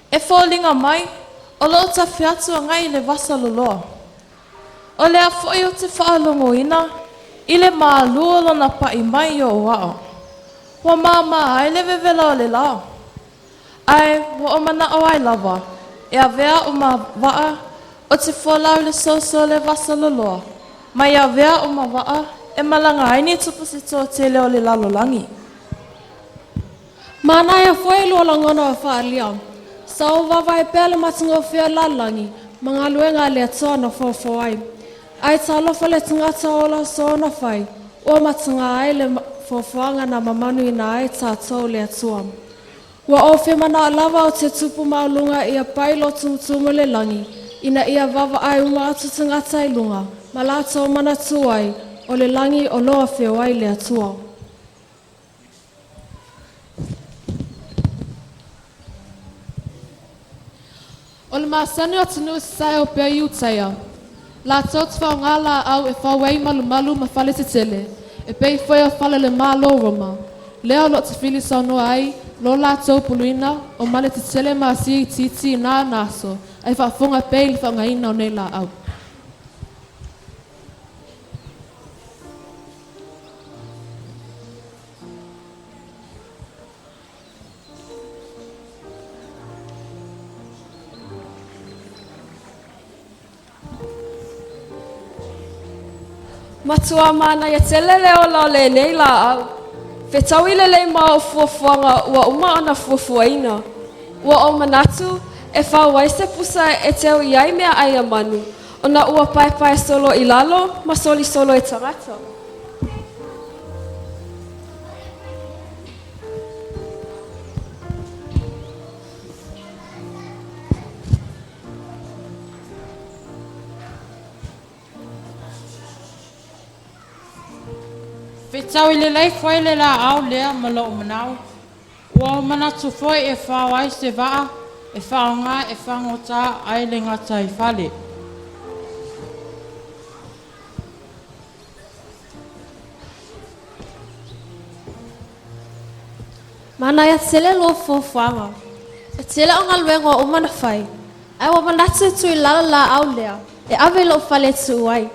[SPEAKER 18] E fōlinga mai, o lo tawhi atu a ngai le vasa loloa. O le a fōi o te whaalongo ina, I le mālua lana pai mai o wao. Wa māma ai le vevela o le la. Ai, wa o mana o ai lava, e a vea o ma waa, o te wholau le soso le vasa loloa. Mai a vea o ma waa, e malanga ai ni tupu se tō te leo le lalolangi.
[SPEAKER 15] Mānai a whai lua langona o whaalia. Sa o wawai pēle matunga o whia lalangi, mga luenga le atoa na whawhawai. Ai tā lofa le tangata o la so na whai, o matunga ai le whawhawanga na mamanu ina ai tātou le atoa. Wa o whemana lava o te tupu maulunga ia pai lo tumutumu le langi, ina ia wawa ai uma atu tangata I lunga, ma lātou mana tuai, o le langi o loa whiawai le atua. O le māsani o tunu sai o pia iutaia. La tot whao ngala au e whawai malu ma whale te tele. E pei whai o whale le mālo roma. Leo lo te whili sauno ai, lo la tau puluina, o male te tele ma si titi nā naso. Ai whaafonga pei li whangaina o nei la au.
[SPEAKER 6] Matua mana ia tele leo la le nei la au. Whetau I le lei ma o fuafuanga ua uma ana fuafuaina. Ua o manatu e whawai se pusa e teo iai mea ai a manu. O na ua pai solo I lalo ma soli solo e tangata.
[SPEAKER 18] Whetau I le lei whai le la au lea ma lo manau. Ua o manatu whai e whawai se waa, e whaonga e whangota ai le ngata I whale.
[SPEAKER 2] Mana ia tele lo fōwhanga. E tele o ngā luenga o mana whai. Ai wa manatu tui lala la au lea. E awe lo whale tu ai.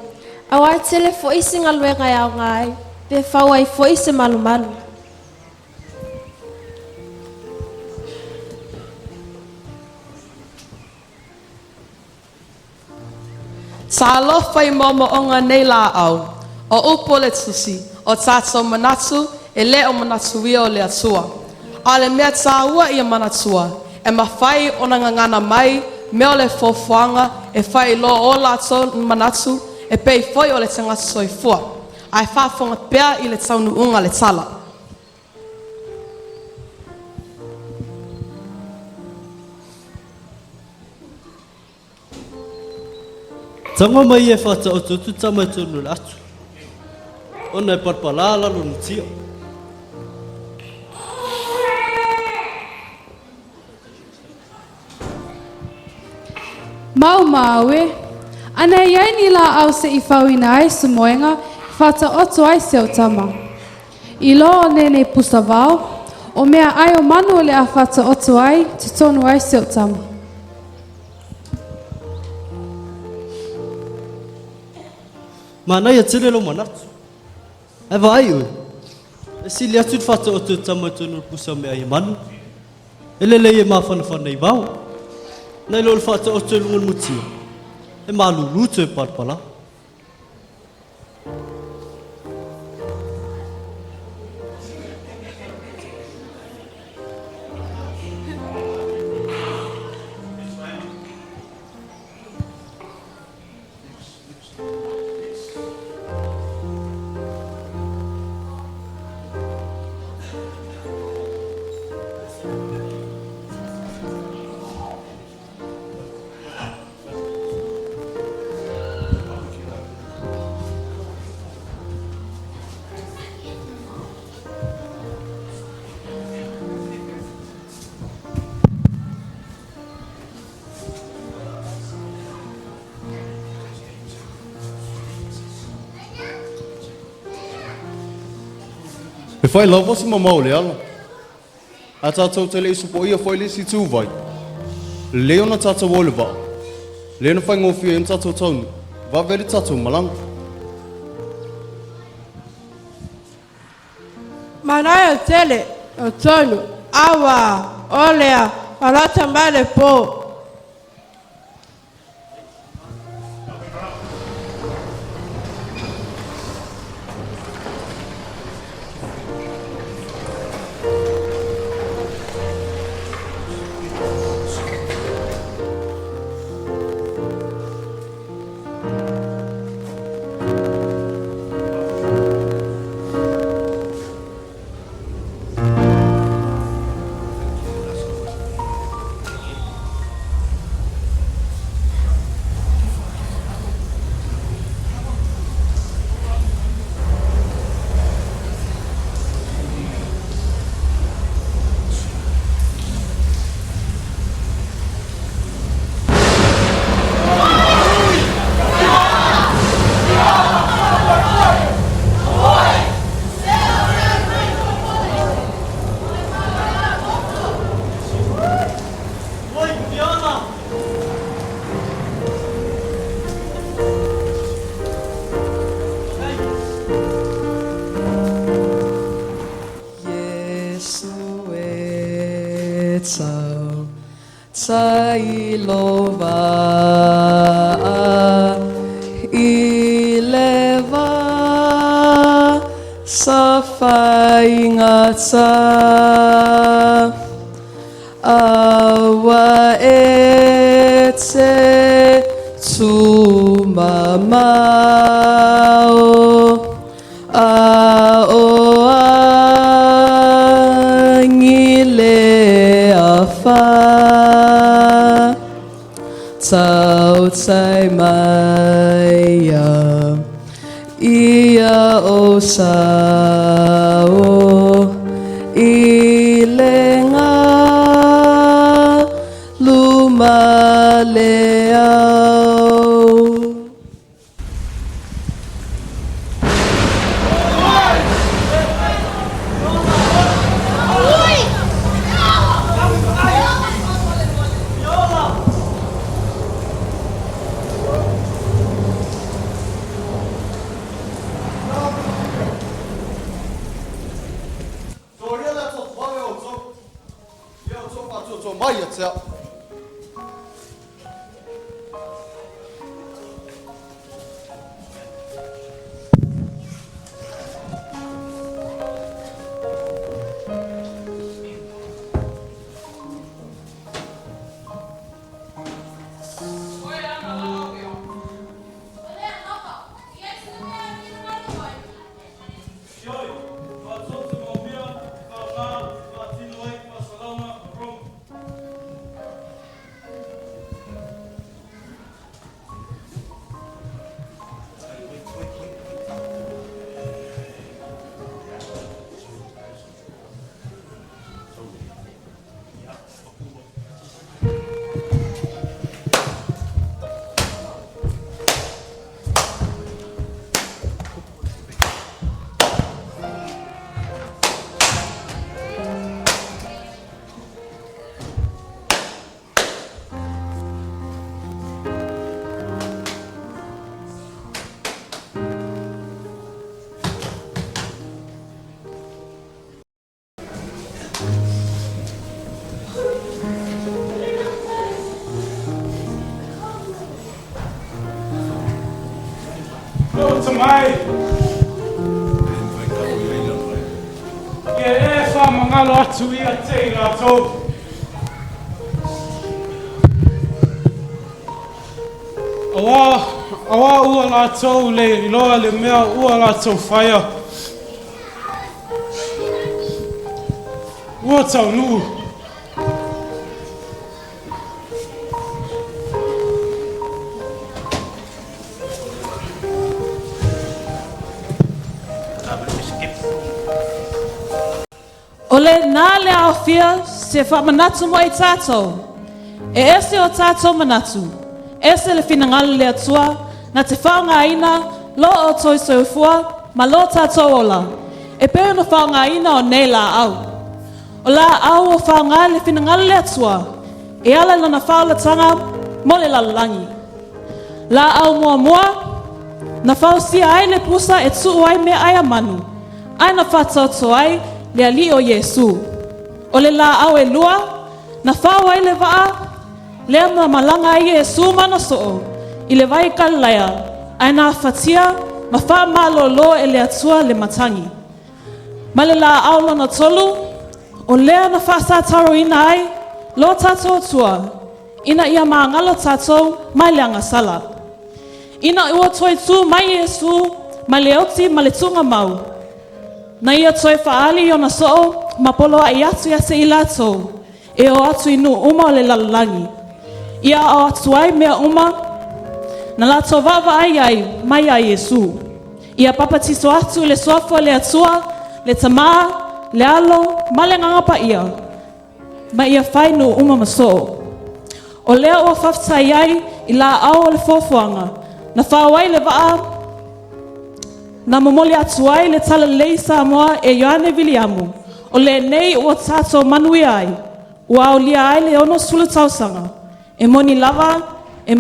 [SPEAKER 2] Au ai tele fo isi ngā luenga e au ngai. Pe whawai fo isi malu.
[SPEAKER 9] Sa alofa I momoonga nei la au. O upo le tusi. O tātou manatu e le o manatu ia o le atua. A le mea tāua I a manatua. E mawhai o na ngangana mai me o le fōwhanga e whai lo o lātou manatu e pei foi o le tangata soifua. Ai whaafonga pea I le taunu unga le tala.
[SPEAKER 5] Tanga mai e whata o Lotu Tamaiti no atu. Ona e parpala lalo ni tio.
[SPEAKER 21] Mau e. Ana iai ni la au se I whauina ai sumoenga whata oto ai se o tama. I lo nene pusa vau, o mea ai o manu le a whata oto ai te tonu ai se o tama.
[SPEAKER 5] Mana ia tele lo manatu. Ai vai oi. E sili atu fata o te Tamaiti no pusa me ai manu. Ele le ma fana i vau. Nei lo fata o te lungun muti. E malu luto e parpala.
[SPEAKER 11] E whai lau wasi mamau le ala. A tātou te lei supo ia whai lesi tū vai. Leo na tātou ole wā. Leo na whai ngōwhia in tātou taunu. Wā veri tātou malanga.
[SPEAKER 15] Manaia tele, o tonu, awa, olea, palata male po.
[SPEAKER 24] Tailova ileva safaingata awa ete tumamao angile afa Taitaiina ia o sao ilenga lumaleau.
[SPEAKER 12] tamai. Ia e whamangalo atu ia te rātou. Awa ua rātou le iloa le mea ua rātou whaia. Ua tau nuu.
[SPEAKER 18] O le nā le awhia se whamanatu mo i tātou. E ese o tātou manatu. Ese le whinangalo le atua na te whaongaina lo o toi soifua ma lo tātou ola. E pēo na whaongaina o nei la au. O la au o whaonga le whinangalo le atua. E ala lana whaolatanga mo le lalangi. La au mua mua na whaosia ai le pusa e tuu ai me ai amanu. Ai na whatauto ai le ali o Yesu. O le la au e lua, na whao ai le waa, le ama malanga ai Yesu mana soo, i le vai kalaya, ai na whatia, ma wha malo lo e le atua le matangi. Ma le la au lona tolu, o lea na wha sa taro ina ai, lo tato tua, ina ia maangalo tato, mai le angasala. Ina ua toi tu mai Yesu, ma le oti ma le tunga mau. Na ia toi whaali o na soo, ma polo ai atu ia se ilato, e o atu inu uma o le lalangi. Ia o atu ai mea uma, na lato vava ai mai a Yesu. Ia papatiso atu le soafo le atua, le tamaa, le alo, ma le ngangapa ia. Ma ia whainu uma maso. O lea ua whaftai ai, i la au o le fofuanga, na whawai le waa, na momoli atu ai le tala lei Samoa e Ioane Viliamu. O le nei ua tato manui ai. Ua au lia ai le ono sulu tausanga. E moni lava, e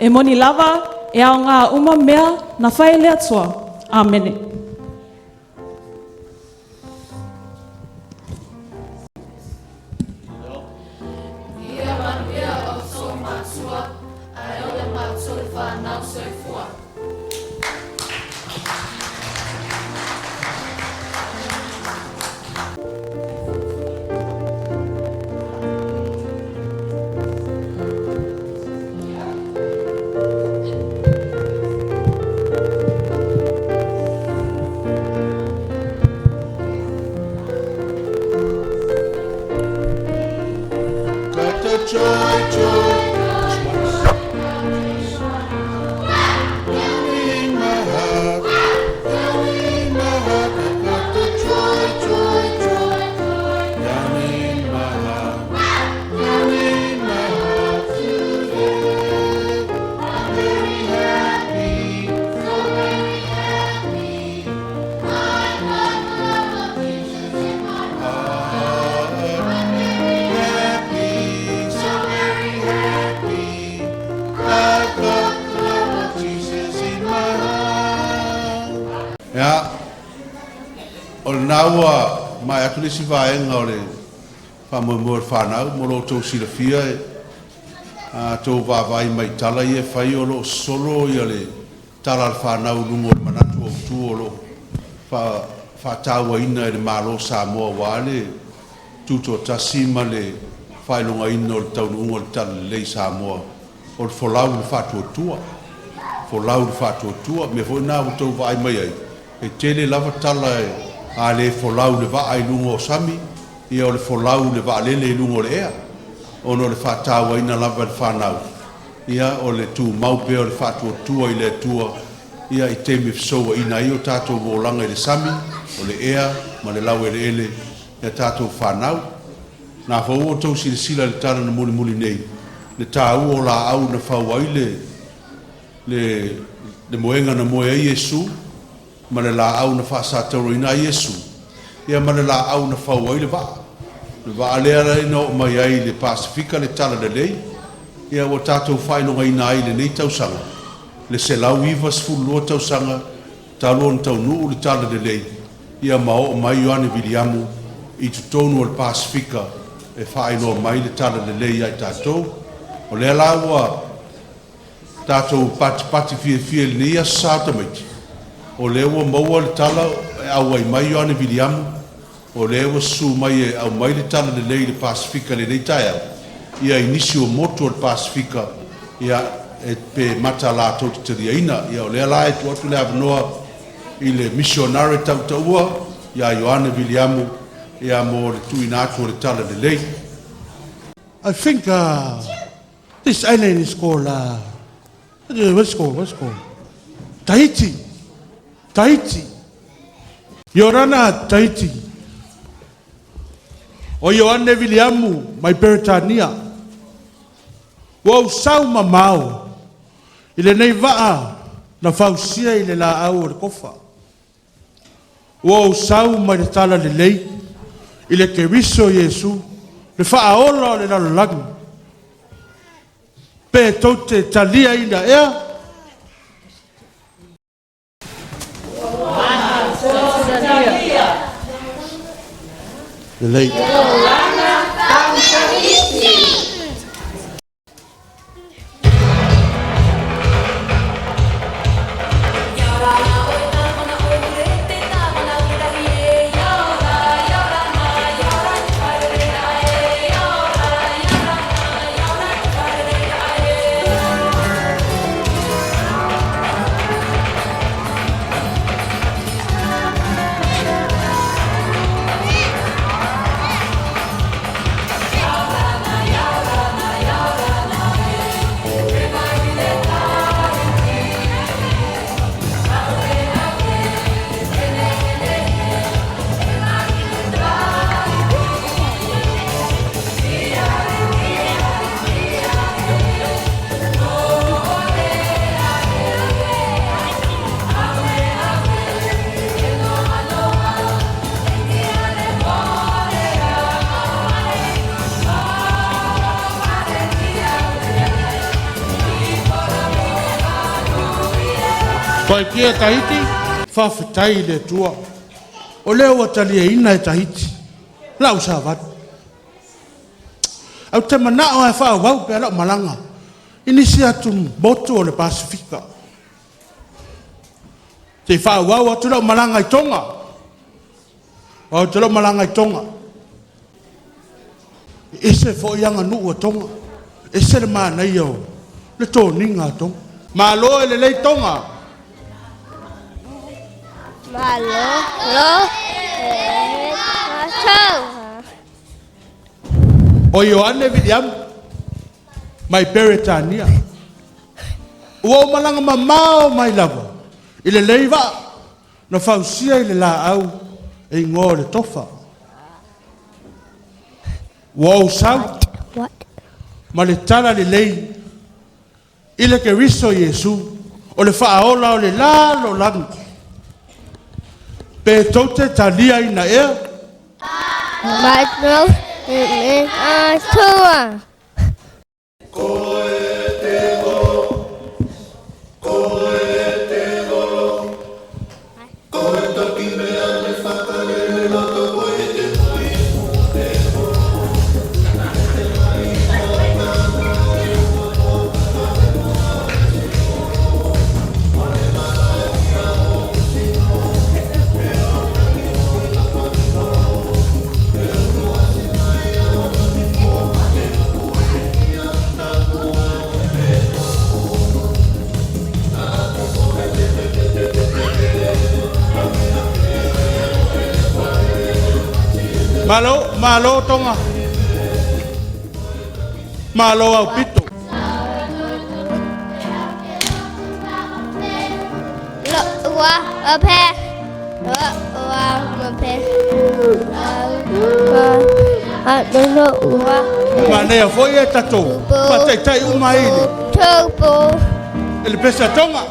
[SPEAKER 18] moni lava, e au ngā uma mea na whae le atua. Amene.
[SPEAKER 13] Ia manuia o tō mātua, ai o le mātua le whanau soifua.
[SPEAKER 1] Naua mai atu le sivaenga o le whamuamua whanau mo lo tau silafia tau vavai mai tala ia whai o lo solo ia le tala le whanau lungo le manatu o tu o lo whataua ina e le malo Samoa wale tuto tasima le whailunga ina o le taunungo le tala lei Samoa o le wholau le whatuatua wholau le whatuatua me fo ina o tau vai mai ai e tele lava tala e a le folau le va ai lungo o sami ia o le folau le va lele lungo le ea ono le whataua ina lava le whanau ia o le tu mau pe o le whatua tua i le tua ia i te me fisoa ina i o tātou volanga i le sami o le ea ma le lau e le ele ia tātou whanau na fau o tau sila le tana na muli muli nei le tāu o la au na whau ai le moenga na moe ai Yesu ma le la au na whaasataro ina Yesu. Ia ma le la au na whau ai le waa. Le waa lea rei no mai ai le Pasifika le tala le lei. Ia o tātou whainonga ina ai le nei tausanga. Le se lau iwa sfulua tausanga, taloon tau nuu le tala le lei. Ia ma o mai Ioane Viliamu i tutonu o le Pasifika e whainoa mai le tala le lei ai tātou. O lea la ua tātou pati fie le nei asa Tamaiti. o le ua maua le tala e au ai mai Ioane Viliamu o le ua su mai e au mai le tala le lei le Pasifika le nei tae au ia inisi o motu o le Pasifika ia e pe mata la tau te Taitaiina ia o le ala e tu atu le avanoa i le missionary tau taua ia Ioane Viliamu ia mo le tuina atu o le tala le lei.
[SPEAKER 7] I think this island is called, what's it called? Tahiti. Yorana Tahiti. O Ioane Viliamu, mai Peretania. Wau sau mamau. Ile nei vaa na fausia ile la au o le kofa. Wau sau mai le tala le lei. Ile ke riso Yesu. Le whaaola o le lalolagi. Pe tau te talia ina ea. Le lei. Pai kia Tahiti, whawhitai le tua. O leo a Taitaiina e Tahiti. Lau sa wat. Au te manao e whawau pe alau malanga. Inisi atu botu o le Pasifika. Te whawau atu lau malanga i tonga. O te lau malanga i tonga. Ese fo ianga nuu a tonga. Ese le maa nei au. Le tō ninga a tonga. Ma lo e le lei tonga. O Ioane Viliamu, mai Peretania. Ua o malanga mamao mai lava. I le leiva, na fausia i le la au, e ingo le tofa. Ua o sau, ma le tala le lei, i le ke riso Yesu, o le whaaola o le la lo langi. Pe tote talia ina ea.
[SPEAKER 14] Matno in toa.
[SPEAKER 7] Malo tonga. Malo au pito.
[SPEAKER 14] Wa ape. Wa ape.
[SPEAKER 7] Manea foi e tatou. Pataitai uma ele.
[SPEAKER 14] Topo.
[SPEAKER 7] Ele pensa tonga.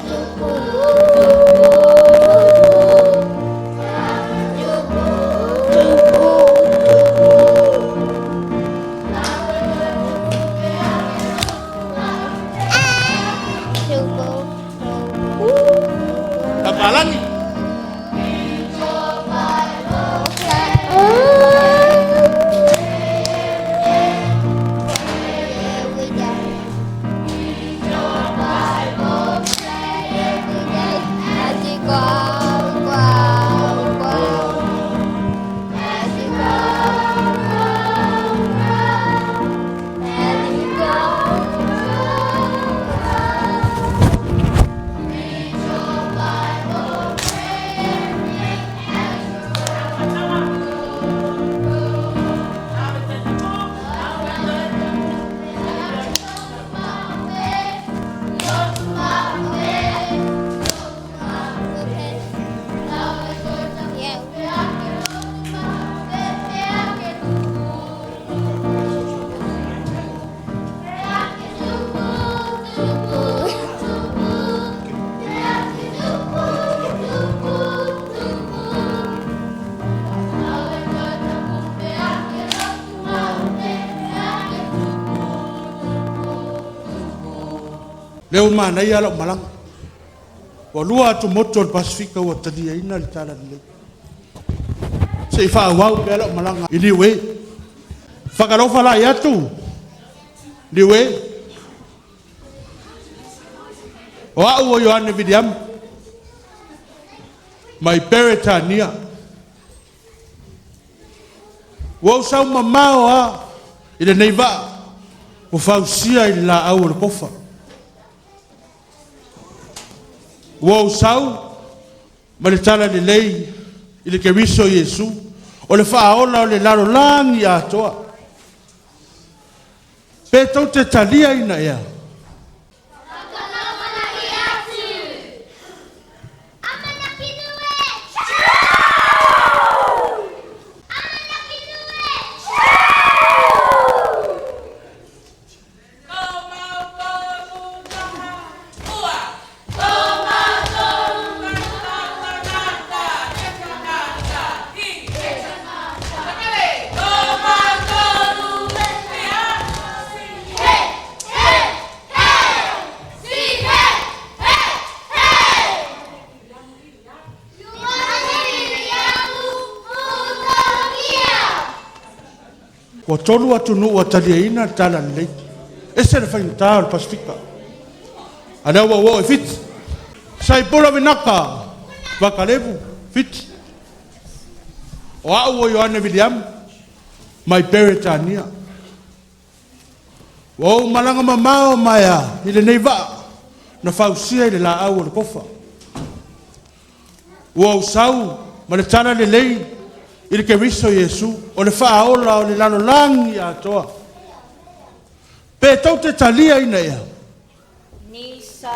[SPEAKER 7] Tapalangi. Leo mana ia lo malang. Wa lua tu motor Pasifika wa Taitaiina le tala le. Se fa wau pe lo malang ili we. Whakarofa la ia tu. Li we. O au o Ioane Vidiam. Mai Featuna'i. Wa usau mamao a ile neiva. O fausia i la au le kofa. Wa usau ma le tala le lei i le keriso Iesu o le whaaola o le laro langi a toa. Pe tau te talia ina ea. Wa tolu atu nu wa Taitaiina tala le. Ese le whainta o Pasifika. Ana wa wo fit. Sai pola vinaka. Wakalevu fit. O au o Ioane Vidiam. Mai Featuna'i. Wa o malanga mamao maya. Ile neiva. Na fausia ile la au le kofa. Wa usau. Ma le tala le lei. I le keriso Iesu o le whaaola o le lano langi a toa. Pe tau te talia ina ea.
[SPEAKER 4] Nisa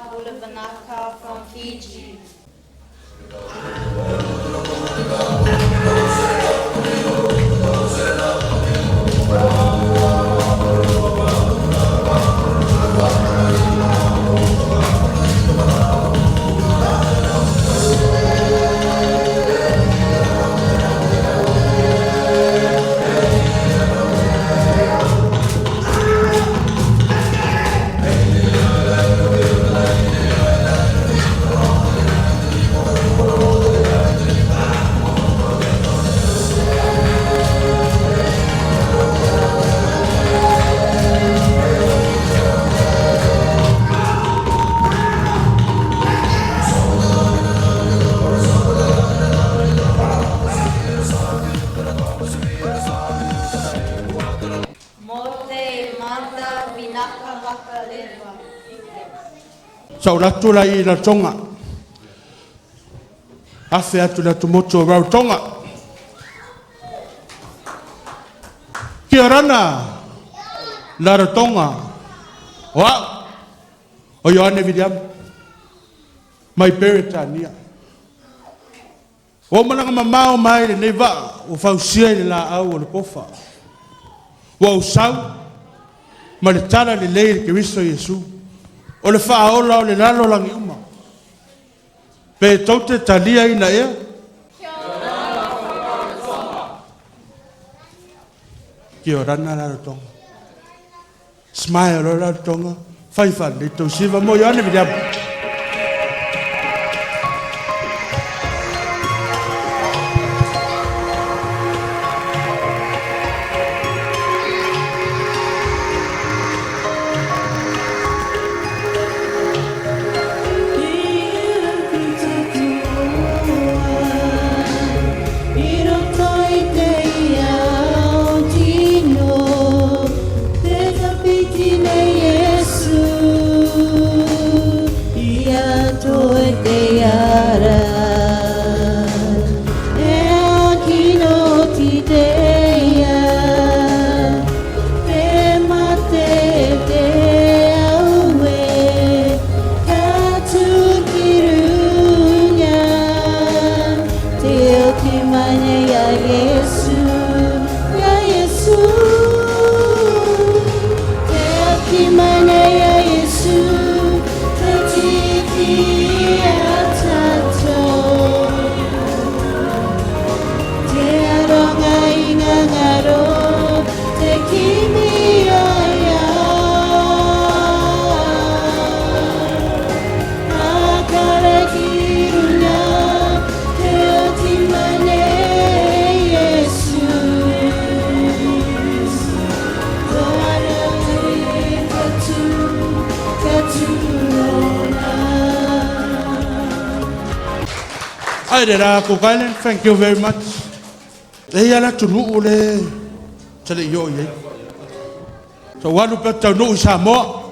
[SPEAKER 4] Bulavanaka from Fiji.
[SPEAKER 7] Sau ratu la i la tonga. Afe atu la tumoto rau tonga. Kia rana la ratonga. Wa o Ioane Vidiam. Mai Featuna'i. O malanga mamao mai le neiva o fausia le la au o le kofa. Wa usau ma le tala le lei ke riso Iesu. O le whaaola o le lalo langi uma. Pe tau te talia ina ea. Kia rana la ratonga. Smile la ratonga. Whaifa le tau siva mo Ioane Vidiam.
[SPEAKER 16] Te kimi ai
[SPEAKER 7] Ai de ra ko kaile, thank you very much. E ala tunu ole tele yo ye. So walu pe tanu Samoa.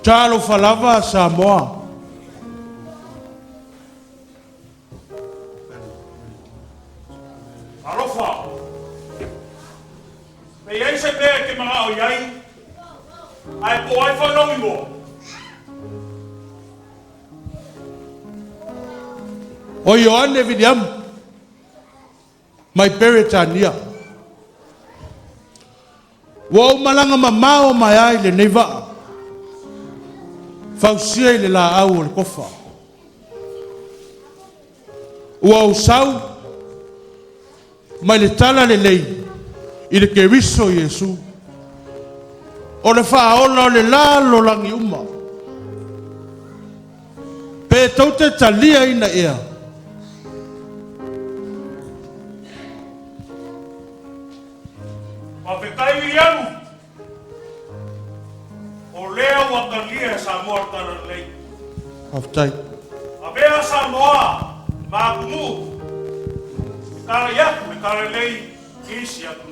[SPEAKER 7] Talo falava Samoa.
[SPEAKER 16] Alofa. Me ei se pe ke mga o yai. Ai po ai fa no mo.
[SPEAKER 7] O Ioane William. Mai Peretania. Wa malanga mamao mai ai le neiva. Fausia i le la au o le kofa. Ua usau, mai le tala le lei, i le keriso Iesu. O le whaola o le la lo langi uma. Pe tau te talia ina ea.
[SPEAKER 16] Ma pe kai William. O lea wakalia Samoa tana lei.
[SPEAKER 7] Aftai.
[SPEAKER 16] A bea Samoa, ma kumu. Kara yaku, kara lei, kisi yaku.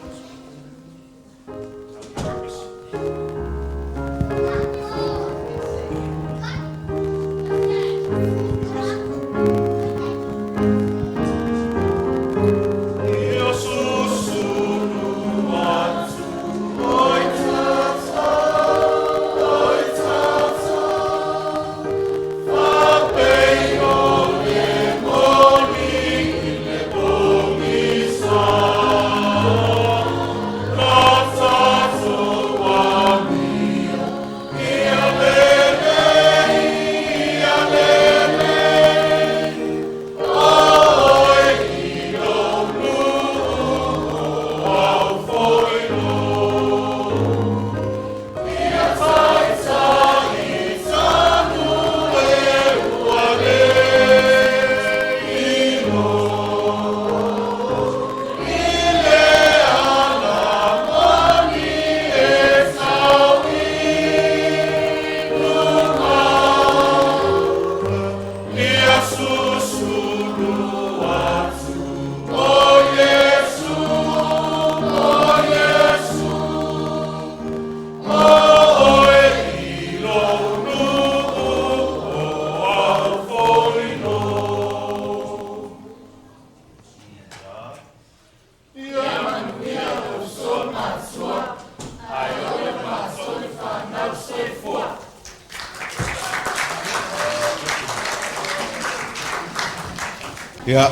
[SPEAKER 1] Ya.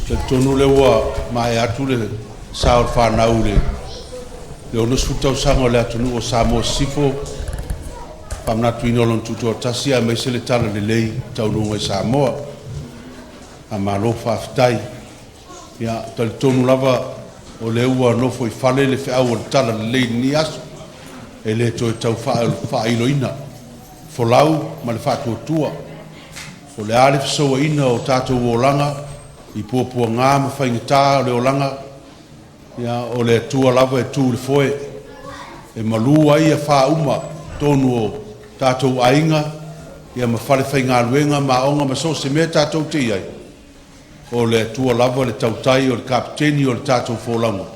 [SPEAKER 1] Te tonu le wa mai atu le sao fa naule. Le ono suta sango le atu no samo sifo. Pamna tuino lon tuto tasia me se le tala le lei tau no Samoa. Amalo fa ftai. Ya te tonu lava o le ua no foi fale le fa o tala le lei ni aso. E le to tau fa iloina. Folau ma le fa tua. O le ale fisoa ina o tātou o langa, i pua ngā ma whaingata o le o langa, ia o le tua lava e tū le foe, e malua ia wha uma tonu o tātou ainga, ia ma whare whainga luenga ma onga ma so se mea tātou te iai, o le tua lava le tautai o le kapiteni o le tātou fōlanga,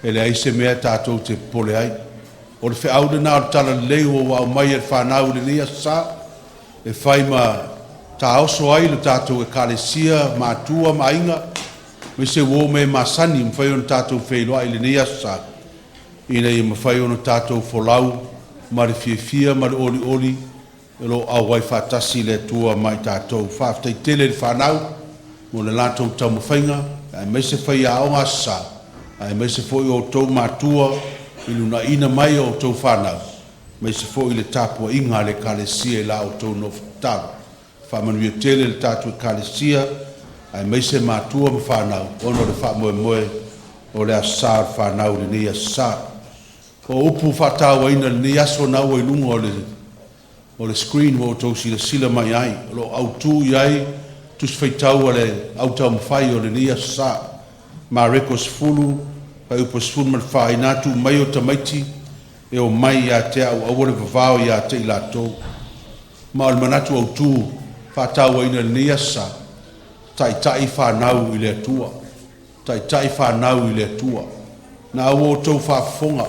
[SPEAKER 1] e le aise mea tātou te pole ai, o le whiaude nā o tala leo o wau mai e whanau le nia sa, e whai ma ta oso ai le tātou e kalesia mātua mainga me se wo me masani mwhai ono tātou whailoa i le nei asa ina i mwhai ono tātou folau ma le fia ma le oli oli e lo au wai whatasi le tua mai tātou whaftai tele le whanau mo le lātou taumawhainga, ai mai se whai a onga sa, ai mai se fōi o tau mātua, i luna ina mai o tau whanau, mai se fōi le tāpua inga le kālesia i la o tau no whataru. Whamanuia tele le tātua kālesia, ai mai se mātua ma whanau, ono le wha moe moe, o le asar whanau le ni asar. O upu whatau aina le ni aso nau i lunga o le screen o tau sila mai ai, o lo au tū iai, tus whaitau le au tau mwhai o le ni asar, ma rekos fulu, pai upos fulu man whai nātu mai o tamaiti, e o mai ia te au awore vavao ia te i lātou. Ma o le manatu au tū, whatau aina le ni asar, tai whanau i le atua, tai whanau i le atua, na au o tau whafonga,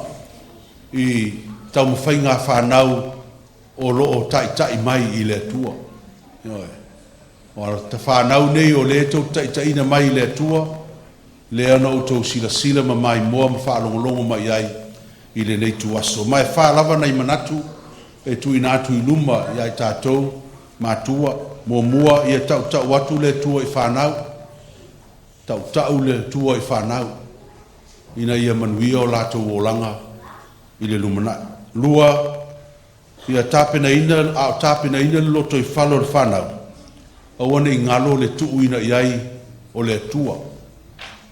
[SPEAKER 1] i tau mwhainga whanau o loo tai mai i le atua. O ta whanau nei o le tau Taitaiina mai i le atua, le ana o tau sila ma mai moa ma whaalongolongo mai ai i le nei tu aso. Mai whaalava nei manatu e tu ina atu i luma i ai tātou mātua, mua i a tau atu le tua i whanau, tau le tua i whanau, ina ia manuia o lātou o langa i le lumana. Lua, ia tāpena ina le loto i whalo le whanau, awane i ngalo le tuu ina iai o le atua.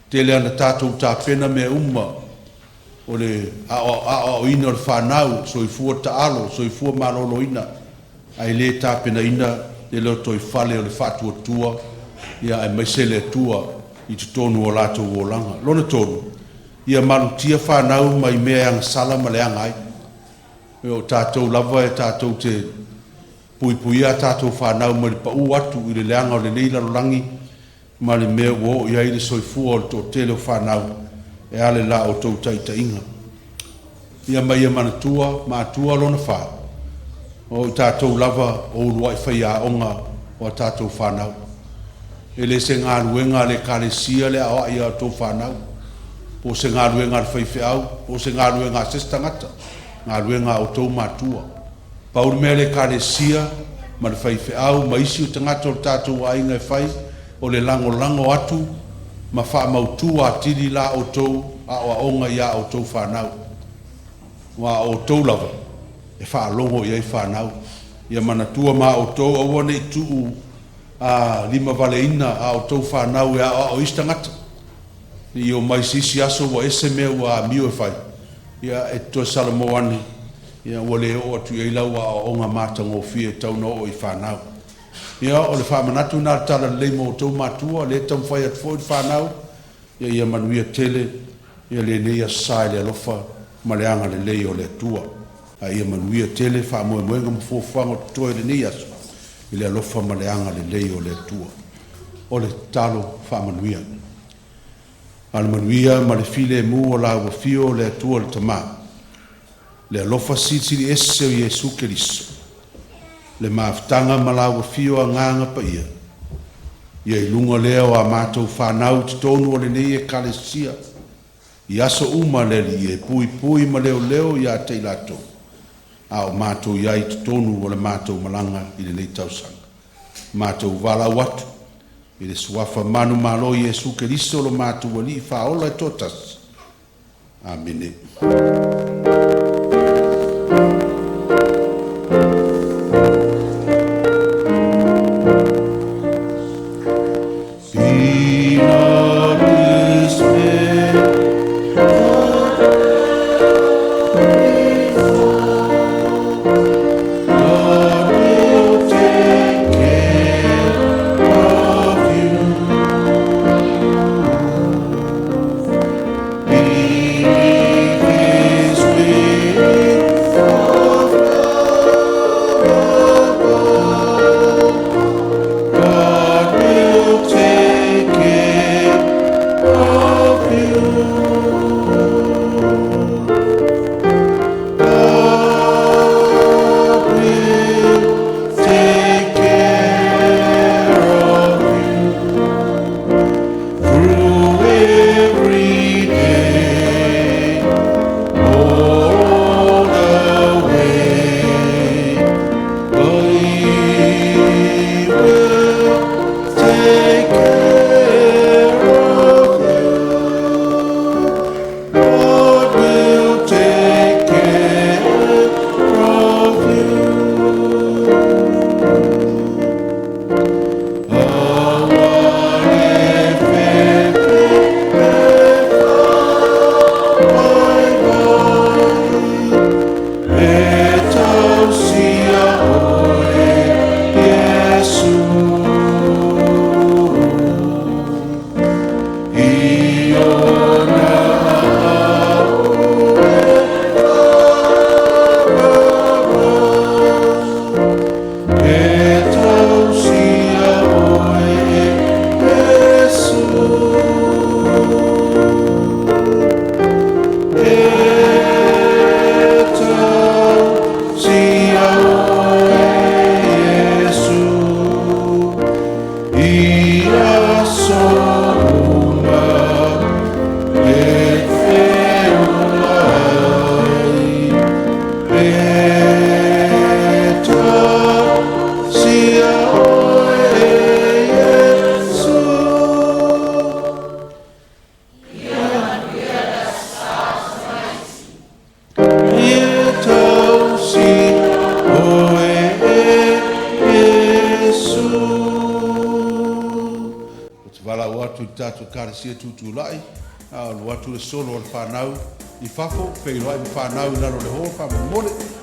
[SPEAKER 1] Tele ana tātou tāpena mea o le ao ina o le whanau, so i fua taalo, so i fua malolo ina, ai le tāpena ina le loto i whale o le whatua tua, ia ai maise le atua i tutonu o lātou o langa. Lona tonu, ia malutia whanau mai mea ang sala ma le angai. O tātou lava e tātou te puipuia tātou whanau ma le pau atu i le leanga o le nei larolangi ma le mea o i aile soifua o le tō tele o whanau e ale la o tau Taitaiina. Ia mai e manatua, mātua lona wha. O tātou lava o urua i whai a onga o tātou whanau. E le se ngā ruenga le kālesia le awa i a tō whanau. Po se ngā ruenga le whaiwheau, po se ngā ruenga sestangata. Ngā ruenga o tau mātua. Pauri mea le kālesia, ma le whaiwheau, ma isi o tangata o tātou a inga e whai, o le lango atu, ma wha mautu a tiri la o tau, a o aonga ia o tau whanau. Wa o tau lava, e wha alongo ia i whanau. Ia manatua ma o tau, awane i tuu a lima valeina a o tau whanau e a o istangata. Ni o mai sisi aso wa ese mea wa mio e whai. Ia e toa salamo ane, ia wale o atu e lau a onga mātango fie tau no o i whanau. Ia o le whamanatu nā tala leimo o tau mātua, le tau whai at fōi whanau, ia manuia tele, ia le neia sai le alofa, ma le anga le lei o le tua. Ia manuia tele, whamoe moenga mawhōwhanga o toi le neia sa, i le alofa ma le anga le lei o le tua. O le talo whamanuia. Al manuia ma le file mu o la wafio le atua le tamā. Le alofa sitiri ese o Iesu Keriso. Le maaftanga ma la wafio a nganga pa ia. Ia i lunga leo a mātou whanau te tonu o le nei e kalesia. I aso uma le li e pui ma leo ia te ilato. A o mātou iai te tonu o le mātou malanga i le nei tausanga. Mātou wala watu. I le suafa manu malo Iesu Keriso lo mātou wali whaola e totas. Amene.
[SPEAKER 10] His
[SPEAKER 1] tātou kāresia tūtūlai, a o atu le solo o le whanau, I whafo, pei loai mi whanau I laro le hoa, whamamole.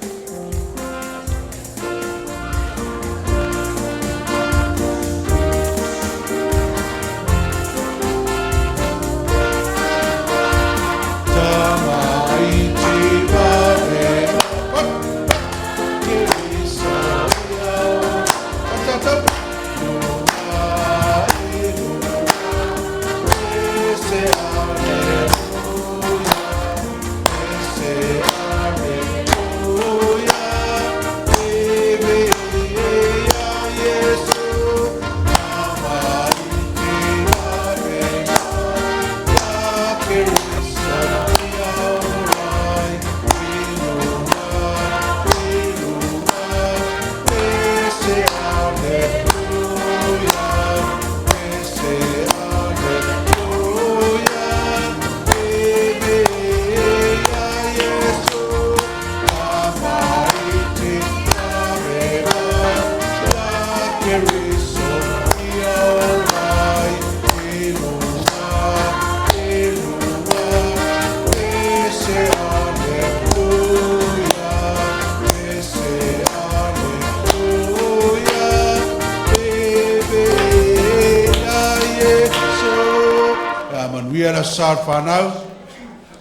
[SPEAKER 1] Sar whanau,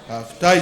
[SPEAKER 1] a whtai,